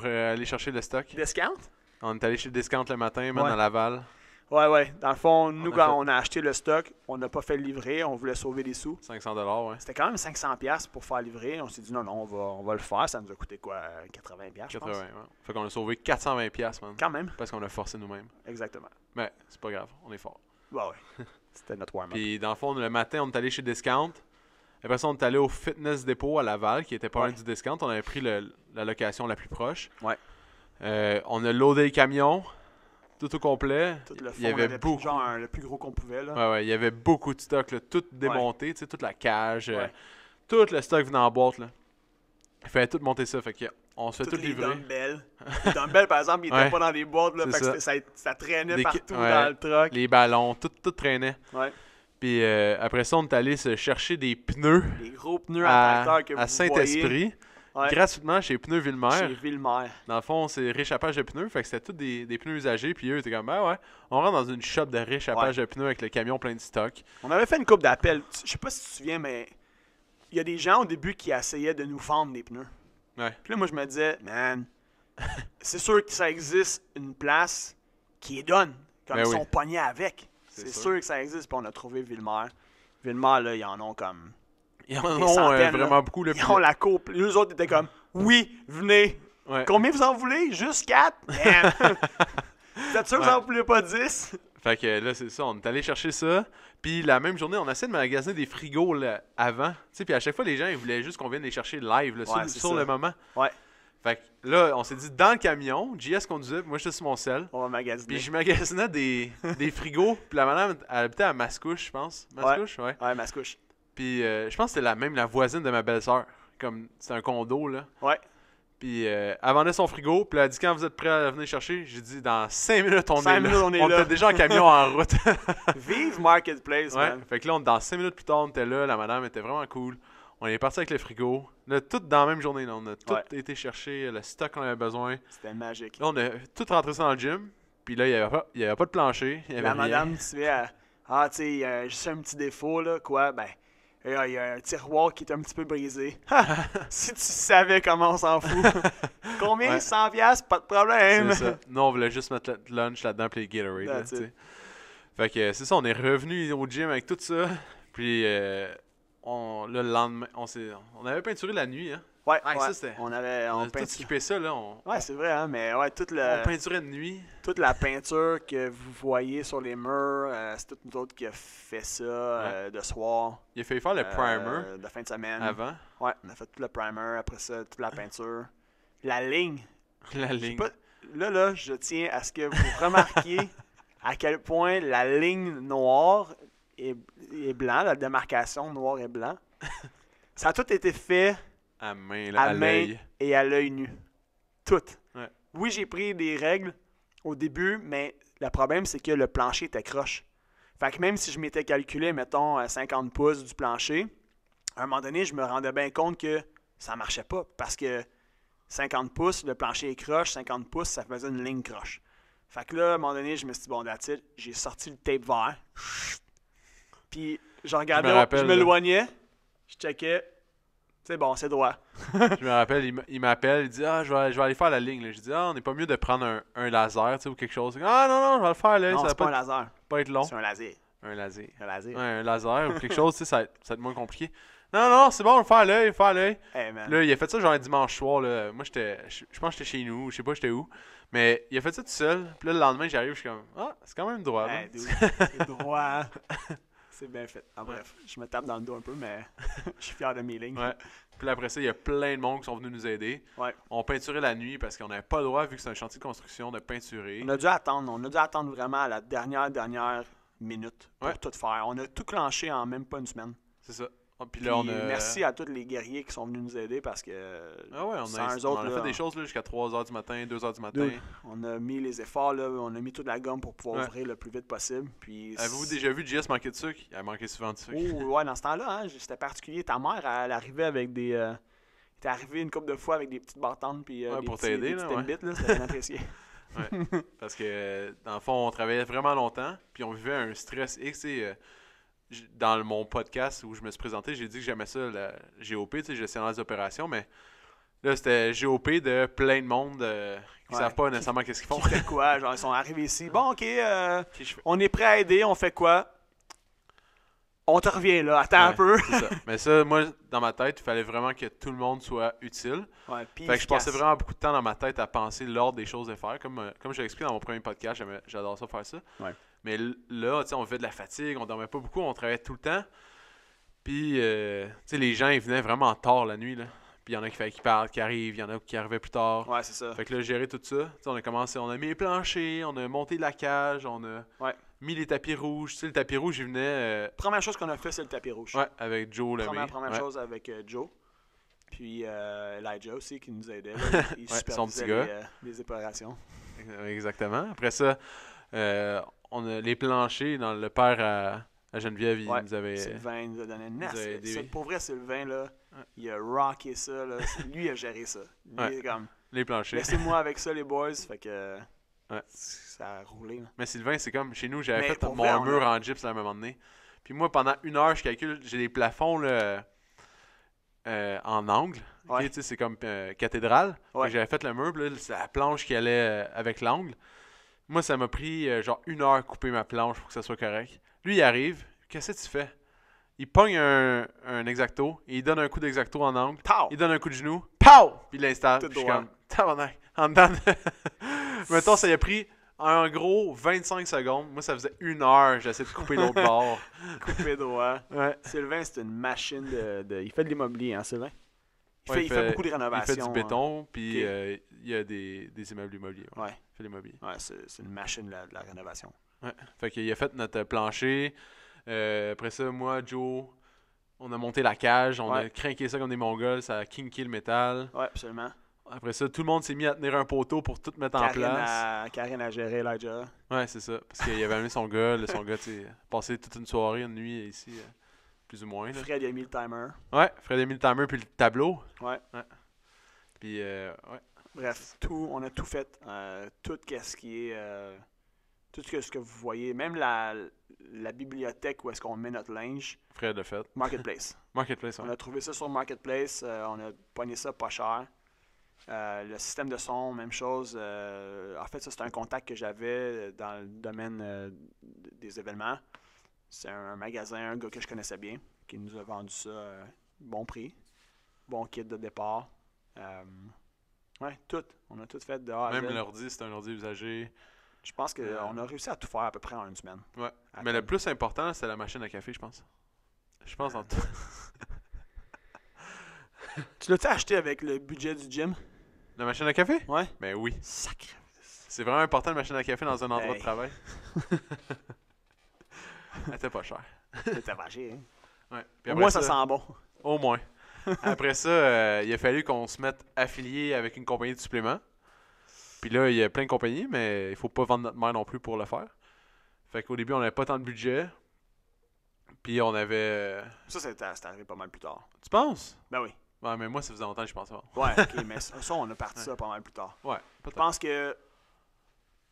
aller chercher le stock? Discount? On est allé chez Discount le matin, même à Laval. Ouais. Dans le fond, nous, quand on a acheté le stock, on n'a pas fait le livrer, on voulait sauver des sous. 500$, ouais. C'était quand même 500$ pour faire livrer. On s'est dit non, on va le faire. Ça nous a coûté quoi? 80$, je pense. 80$, ouais. Fait qu'on a sauvé 420$, man. Quand même. Parce qu'on a forcé nous-mêmes. Exactement. Mais c'est pas grave, on est fort. Bah ouais. C'était notre warm-up. Puis dans le fond, le matin, on est allé chez Discount. Après ça, on est allé au Fitness Depot à Laval, qui était pas loin du Discount. On avait pris la location la plus proche. Ouais. On a loadé les camions, tout au complet. Tout le fond, il y avait beaucoup. Genre le plus gros qu'on pouvait. Là. Ouais, il y avait beaucoup de stock, là, tout démonté, tu sais, toute la cage, tout le stock venait en boîte. Là. Il fallait tout monter ça, fait que on se fait tout livrer. Les dumbbells, par exemple, ils étaient pas dans des boîtes, là, fait que ça traînait partout dans le truck. Les ballons, tout traînait. Ouais. Puis après ça, on est allé se chercher des pneus. Des gros pneus à tracteur que vous à Saint-Esprit. Ouais. Gratuitement chez Pneus Villemer. Chez Villemer. Dans le fond, c'est réchappage de pneus. Fait que c'était tous des pneus usagés. Puis eux étaient comme, ouais, on rentre dans une shop de réchappage de pneus avec le camion plein de stock. On avait fait une couple d'appels. Je sais pas si tu te souviens, mais il y a des gens au début qui essayaient de nous vendre des pneus. Ouais. Puis là, moi, je me disais, man, c'est sûr que ça existe une place qui les donne. Comme ils sont pognés avec. C'est sûr que ça existe. Puis on a trouvé Villemer. Villemer, là, ils en ont comme. Ils en ont vraiment beaucoup. Là, ils ont la coupe. Les autres étaient comme, oui, venez. Ouais. Combien vous en voulez? Juste 4? Vous êtes sûr que vous en voulez pas 10? Fait que là, c'est ça. On est allé chercher ça. Puis la même journée, on a essayé de magasiner des frigos là, avant. Tu sais, puis à chaque fois, les gens, ils voulaient juste qu'on vienne les chercher live, là, sur le moment. Ouais. Fait que là, on s'est dit, dans le camion, JS conduisait, puis moi, j'étais sur mon sel. On va magasiner. Puis je magasinais des frigos. Puis la madame, elle habitait à Mascouche, je pense. Mascouche, ouais. Ouais, Mascouche. Puis je pense que c'était la voisine de ma belle-sœur. Comme, c'est un condo, là. Ouais. Puis elle vendait son frigo. Puis elle a dit, quand vous êtes prêts à venir chercher, j'ai dit, dans 5 minutes, on est là. On était déjà en camion en route. Vive Marketplace, man. Fait que là, dans 5 minutes plus tard, on était là. La madame était vraiment cool. On est parti avec le frigo. Là, tout dans la même journée. Là, on a tout été chercher le stock qu'on avait besoin. C'était magique. Là, on a tout rentré ça dans le gym. Puis là, il n'y avait pas de plancher. Il y avait madame, tu sais, tu sais, juste un petit défaut, là. Quoi? Ben, il y a un tiroir qui est un petit peu brisé. Si tu savais comment on s'en fout. Combien? 100 $? Pas de problème. C'est ça. Nous, on voulait juste mettre le lunch là-dedans puis les Gatorade. Là, fait que c'est ça, on est revenu au gym avec tout ça. Puis le lendemain, on avait peinturé la nuit. Hein? Ouais, ça, c'était. On avait tout skippé ça, là. Ouais, c'est vrai, hein, mais ouais, on peinturait de nuit. Toute la peinture que vous voyez sur les murs, c'est tout nous autres qui a fait ça de soir. Il a fallu faire le primer. De fin de semaine. Avant. Ouais, on a fait tout le primer, après ça, toute la peinture. La ligne. La ligne. Là, je tiens à ce que vous remarquiez à quel point la ligne noire et blanc, la démarcation noir et blanc, ça a tout été fait à main, à l'œil et à l'œil nu. Tout. Ouais. Oui, j'ai pris des règles au début, mais le problème, c'est que le plancher était croche. Fait que même si je m'étais calculé, mettons, 50 pouces du plancher, à un moment donné, je me rendais bien compte que ça marchait pas. Parce que 50 pouces, le plancher est croche, 50 pouces, ça faisait une ligne croche. Fait que là, à un moment donné, je me suis dit, bon, that's it. J'ai sorti le tape vert. Puis, je regardais, je m'éloignais, je checkais. C'est bon, c'est droit. Je me rappelle, il m'appelle, il dit, je vais aller faire la ligne. Là. Je dis, on n'est pas mieux de prendre un laser, ou quelque chose. Non, je vais le faire. Là. Non, ça c'est pas un laser. Pas être long. C'est un laser. Un laser. Ouais, un laser ou quelque chose, ça va être moins compliqué. Non, c'est bon, on va faire l'œil. Hey, là, il a fait ça genre un dimanche soir. Là. Moi, je pense que j'étais chez nous, je sais pas j'étais où. Mais il a fait ça tout seul. Puis là, le lendemain, j'arrive, je suis comme, c'est quand même droit. Hey, c'est droit. C'est bien fait. Bref, je me tape dans le dos un peu, mais je suis fier de mes lignes. Ouais. Puis là, après ça, il y a plein de monde qui sont venus nous aider. Ouais. On peinturait la nuit parce qu'on n'avait pas le droit, vu que c'est un chantier de construction, de peinturer. On a dû attendre vraiment à la dernière minute pour tout faire. On a tout clenché en même pas une semaine. C'est ça. Puis là, merci à tous les guerriers qui sont venus nous aider parce que on a fait des choses là, jusqu'à 3h du matin, 2h du matin. On a mis les efforts, là, on a mis toute la gomme pour pouvoir ouvrir le plus vite possible. Puis avez-vous déjà vu JS manquer de sucre? Il a manqué souvent de sucre. Ouais, dans ce temps-là, hein, c'était particulier. Ta mère, elle arrivait avec des... elle était arrivée une couple de fois avec des petites bartendes puis pour t'aider, là, c'était bien apprécié. Ouais, parce que dans le fond, on travaillait vraiment longtemps, puis on vivait un stress X. Dans mon podcast où je me suis présenté, j'ai dit que j'aimais ça, la GOP, tu sais, gestionnaire des opérations, mais là, c'était GOP de plein de monde qui savent pas nécessairement qu'est-ce qu'ils font. Qui fait quoi? Genre, ils sont arrivés ici. Bon, OK, on est prêt à aider, on fait quoi? On te revient là, attends un peu. C'est ça. Mais ça, moi, dans ma tête, il fallait vraiment que tout le monde soit utile. Ouais, fait que je passais vraiment beaucoup de temps dans ma tête à penser l'ordre des choses à faire. Comme je l'ai expliqué dans mon premier podcast, j'adore ça faire ça. Ouais. Mais là, tu sais, on vivait de la fatigue, on dormait pas beaucoup, on travaillait tout le temps. Puis, tu sais, les gens, ils venaient vraiment tard la nuit, là. Puis il y en a qui fallait qu'ils partent, qui arrivent, il y en a qui arrivaient plus tard. Ouais, c'est ça. Fait que là, gérer tout ça. T'sais, on a commencé, on a mis les planchers, on a monté la cage, on a mis les tapis rouges. Tu sais, le tapis rouge, il venait... Première chose qu'on a fait, c'est le tapis rouge. Ouais, avec Joe Lemay. Première chose avec Joe. Puis Elijah aussi, qui nous aidait. Là. Il son petit gars. Les opérations. Exactement. Après ça, on a les planchers dans le père à Geneviève, il nous avait... Sylvain nous a donné une nasse. Pour vrai, Sylvain, là, il a rocké ça. Là. Lui, il a géré ça. Lui, comme, les planchers. Laissez-moi avec ça, les boys. Fait que ça a roulé. Là. Mais Sylvain, c'est comme chez nous, j'avais fait mon mur en gyps à un moment donné. Puis moi, pendant 1 heure, je calcule, j'ai des plafonds là, en angle. Okay, c'est comme cathédrale. J'avais fait le mur, là, c'est la planche qui allait avec l'angle. Moi, ça m'a pris genre 1 heure à couper ma planche pour que ça soit correct. Lui, il arrive. Qu'est-ce que tu fais? Il pogne un exacto, et il donne un coup d'exacto en angle. Pow! Il donne un coup de genou. Pow! Puis il l'installe. Puis je suis comme, tabarnak. En dedans. Mettons, ça lui a pris en gros 25 secondes. Moi, ça faisait 1 heure. J'essaie de couper l'autre bord. Couper droit. Ouais. Sylvain, c'est une machine de... Il fait de l'immobilier, hein, Sylvain? Il fait beaucoup de rénovations. Il fait du béton, puis il y a des immeubles immobiliers. Ouais. Il fait de l'immobilier. Ouais, c'est une machine de la rénovation. Ouais. Fait qu'il a fait notre plancher. Après ça, moi, Joe, on a monté la cage, on a craqué ça comme des Mongols, ça a kinké le métal. Ouais, absolument. Après ça, tout le monde s'est mis à tenir un poteau pour tout mettre en place. Karine a géré Elijah. Ouais, c'est ça. Parce qu'il avait amené son gars. Son gars, tu sais, passé toute une soirée, une nuit ici, plus ou moins. Là. Fred a mis le timer. Ouais, Fred a mis le timer puis le tableau. Ouais. Puis, bref, on a tout fait. Tout ce qui est... tout ce que vous voyez. Même la bibliothèque où est-ce qu'on met notre linge. Fred l'a fait. Marketplace. Marketplace, ouais. On a trouvé ça sur Marketplace. On a pogné ça pas cher. Le système de son, même chose. En fait, ça, c'est un contact que j'avais dans le domaine des événements. C'est un magasin, un gars que je connaissais bien, qui nous a vendu ça bon prix. Bon kit de départ. Ouais, tout. On a tout fait dehors. Même l'ordi, c'est un ordi usagé. Je pense qu'on a réussi à tout faire à peu près en 1 semaine. Ouais. Mais le plus important, c'est la machine à café, je pense. Je pense en tout. Tu l'as-tu acheté avec le budget du gym? La machine à café? Ouais. Ben oui. Sacré. C'est vraiment important, la machine à café dans un endroit de travail. Elle était pas chère. C'était pas cher, hein? Ouais. Au moins, ça sent bon. Au moins. Après ça, il a fallu qu'on se mette affilié avec une compagnie de suppléments. Puis là, il y a plein de compagnies, mais il faut pas vendre notre mère non plus pour le faire. Fait qu'au début, on n'avait pas tant de budget. Puis on avait... Ça, c'est arrivé pas mal plus tard. Tu penses? Ben oui. Ouais, mais moi, ça faisait longtemps que je pensais. Ouais, ok, mais ça, on a parti ça pas mal plus tard. Ouais, je pense que...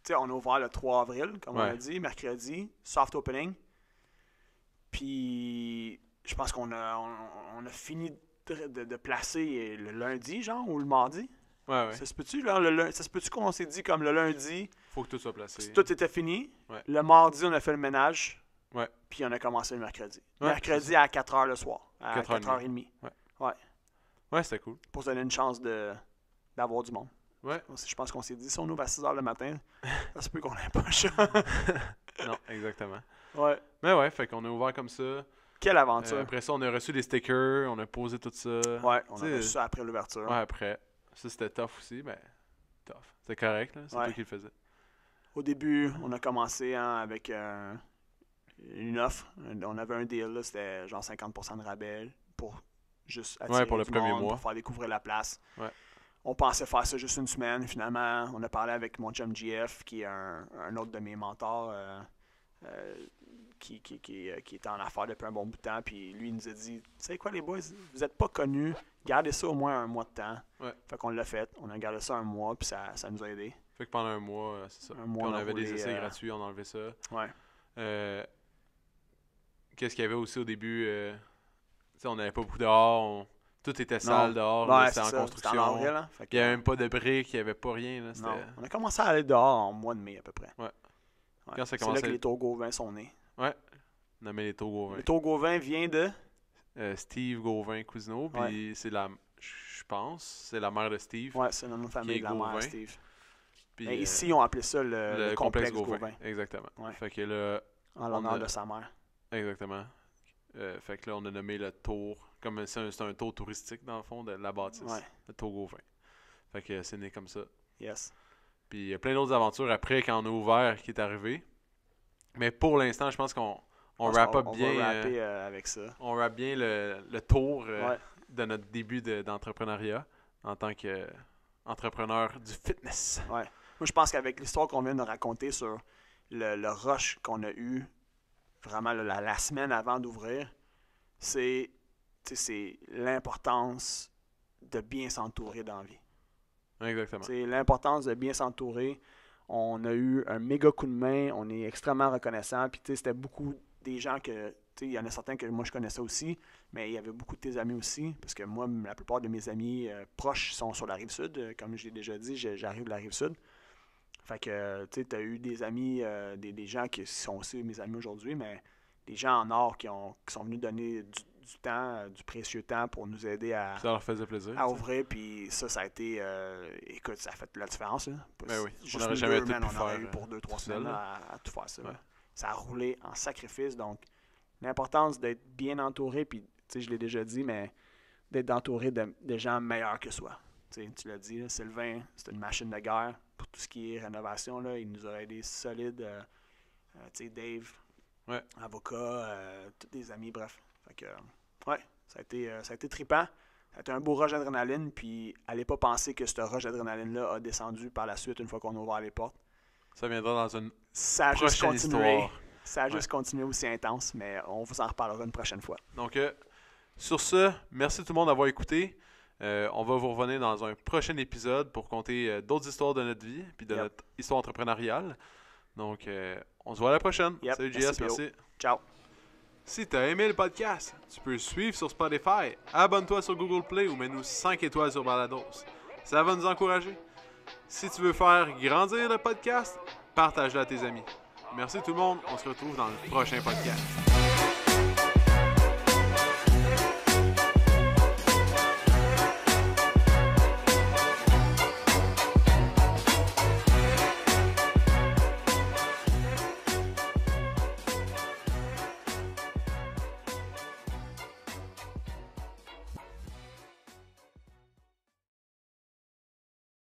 Tu sais, on a ouvert le 3 avril, comme on a dit, mercredi, soft opening. Puis je pense qu'on a fini de placer le lundi, genre, ou le mardi. Ouais. Ça se peut-tu, ça se peut-tu qu'on s'est dit comme le lundi, faut que tout soit placé. Tout était fini. Ouais. Le mardi, on a fait le ménage. Ouais. Puis on a commencé le mercredi. Ouais, mercredi à 4h le soir. À 4h30. Ouais, c'était cool. Pour se donner une chance d'avoir du monde. Ouais. Je pense qu'on s'est dit, si on ouvre à 6h le matin, ça se peut qu'on n'ait pas chaud. Non, exactement. Ouais. Mais ouais, fait qu'on a ouvert comme ça. Quelle aventure. Après ça, on a reçu des stickers, on a posé tout ça. Ouais, on a reçu ça après l'ouverture. Ouais, après. Ça, c'était tough aussi, mais tough. C'était correct, là. C'est toi qui le faisais. Au début, on a commencé avec une offre. On avait un deal, là, c'était genre 50% de rabais pour juste attirer pour le premier mois. pour faire découvrir la place. Ouais. On pensait faire ça juste 1 semaine. Finalement, on a parlé avec mon chum GF, qui est un autre de mes mentors, qui était en affaires depuis un bon bout de temps. Puis lui, il nous a dit, tu sais quoi les boys, vous n'êtes pas connus, gardez ça au moins 1 mois de temps. Ouais. Fait qu'on l'a fait. On a gardé ça 1 mois, puis ça nous a aidé. Fait que pendant 1 mois, c'est ça. Un mois, puis on avait des essais gratuits, on a enlevé ça. Ouais. Qu'est-ce qu'il y avait aussi au début? On n'avait pas beaucoup dehors. Tout était sale dehors. Ouais, c'était en construction. C'était en avril, hein? Il n'y avait même pas de briques, il n'y avait pas rien. Là, non. On a commencé à aller dehors en mois de mai à peu près. Ouais. Quand ça commençait... C'est là que les Togo vins sont nés. Ouais. nommé les Tours Gauvin. Le Tour Gauvin vient de Steve Gauvin-Cousineau, puis c'est je pense, c'est la mère de Steve. Ouais, c'est le nom de famille de la mère de Steve. Puis, mais ici, on appelait ça le complexe Gauvin. Exactement. Ouais. Fait que là, en l'honneur de sa mère. Exactement. Fait que là, on a nommé le tour, comme c'est un tour touristique dans le fond de la bâtisse. Ouais. Le Tour Gauvin. Fait que c'est né comme ça. Yes. Puis il y a plein d'autres aventures après quand on a ouvert qui est arrivé. Mais pour l'instant, je pense qu'on wrap up bien. On va rapper avec ça. On wrap bien le tour de notre début d'entrepreneuriat en tant qu'entrepreneur du fitness. Ouais. Moi, je pense qu'avec l'histoire qu'on vient de raconter sur le rush qu'on a eu vraiment la semaine avant d'ouvrir, c'est l'importance de bien s'entourer dans la vie. Exactement. C'est l'importance de bien s'entourer. On a eu un méga coup de main. On est extrêmement reconnaissant. Puis, c'était beaucoup des gens que... Il y en a certains que moi, je connaissais aussi, mais il y avait beaucoup de tes amis aussi. Parce que moi, la plupart de mes amis proches sont sur la Rive-Sud. Comme je l'ai déjà dit, j'arrive de la Rive-Sud. Fait que, tu as eu des amis, des gens qui sont aussi mes amis aujourd'hui, mais des gens en or qui sont venus donner du temps, du précieux temps pour nous aider à... Ça leur faisait plaisir. À ouvrir, puis ça a été... écoute, ça a fait la différence. Là. Ben oui, juste on n'aurait jamais pu faire. On aurait eu pour 2-3 semaines à tout faire ça. Ouais. Ça a roulé en sacrifice, donc l'importance d'être bien entouré, puis je l'ai déjà dit, mais d'être entouré de gens meilleurs que soi. Tu l'as dit, là, Sylvain, c'est une machine de guerre pour tout ce qui est rénovation. Là, il nous a aidé solide. Dave, avocat, tous des amis, bref. Fait que, ça a été trippant. Ça a été un beau rush d'adrénaline, puis allez pas penser que ce rush d'adrénaline-là a descendu par la suite une fois qu'on a ouvert les portes. Ça viendra dans une prochaine histoire. Ça a juste continué aussi intense, mais on vous en reparlera une prochaine fois. Donc, sur ce, merci tout le monde d'avoir écouté. On va vous revenir dans un prochain épisode pour compter d'autres histoires de notre vie puis de notre histoire entrepreneuriale. Donc, on se voit à la prochaine. Salut JS, merci. Ciao. Si tu as aimé le podcast, tu peux le suivre sur Spotify, abonne-toi sur Google Play ou mets-nous 5 étoiles sur Balados. Ça va nous encourager. Si tu veux faire grandir le podcast, partage-le à tes amis. Merci tout le monde, on se retrouve dans le prochain podcast.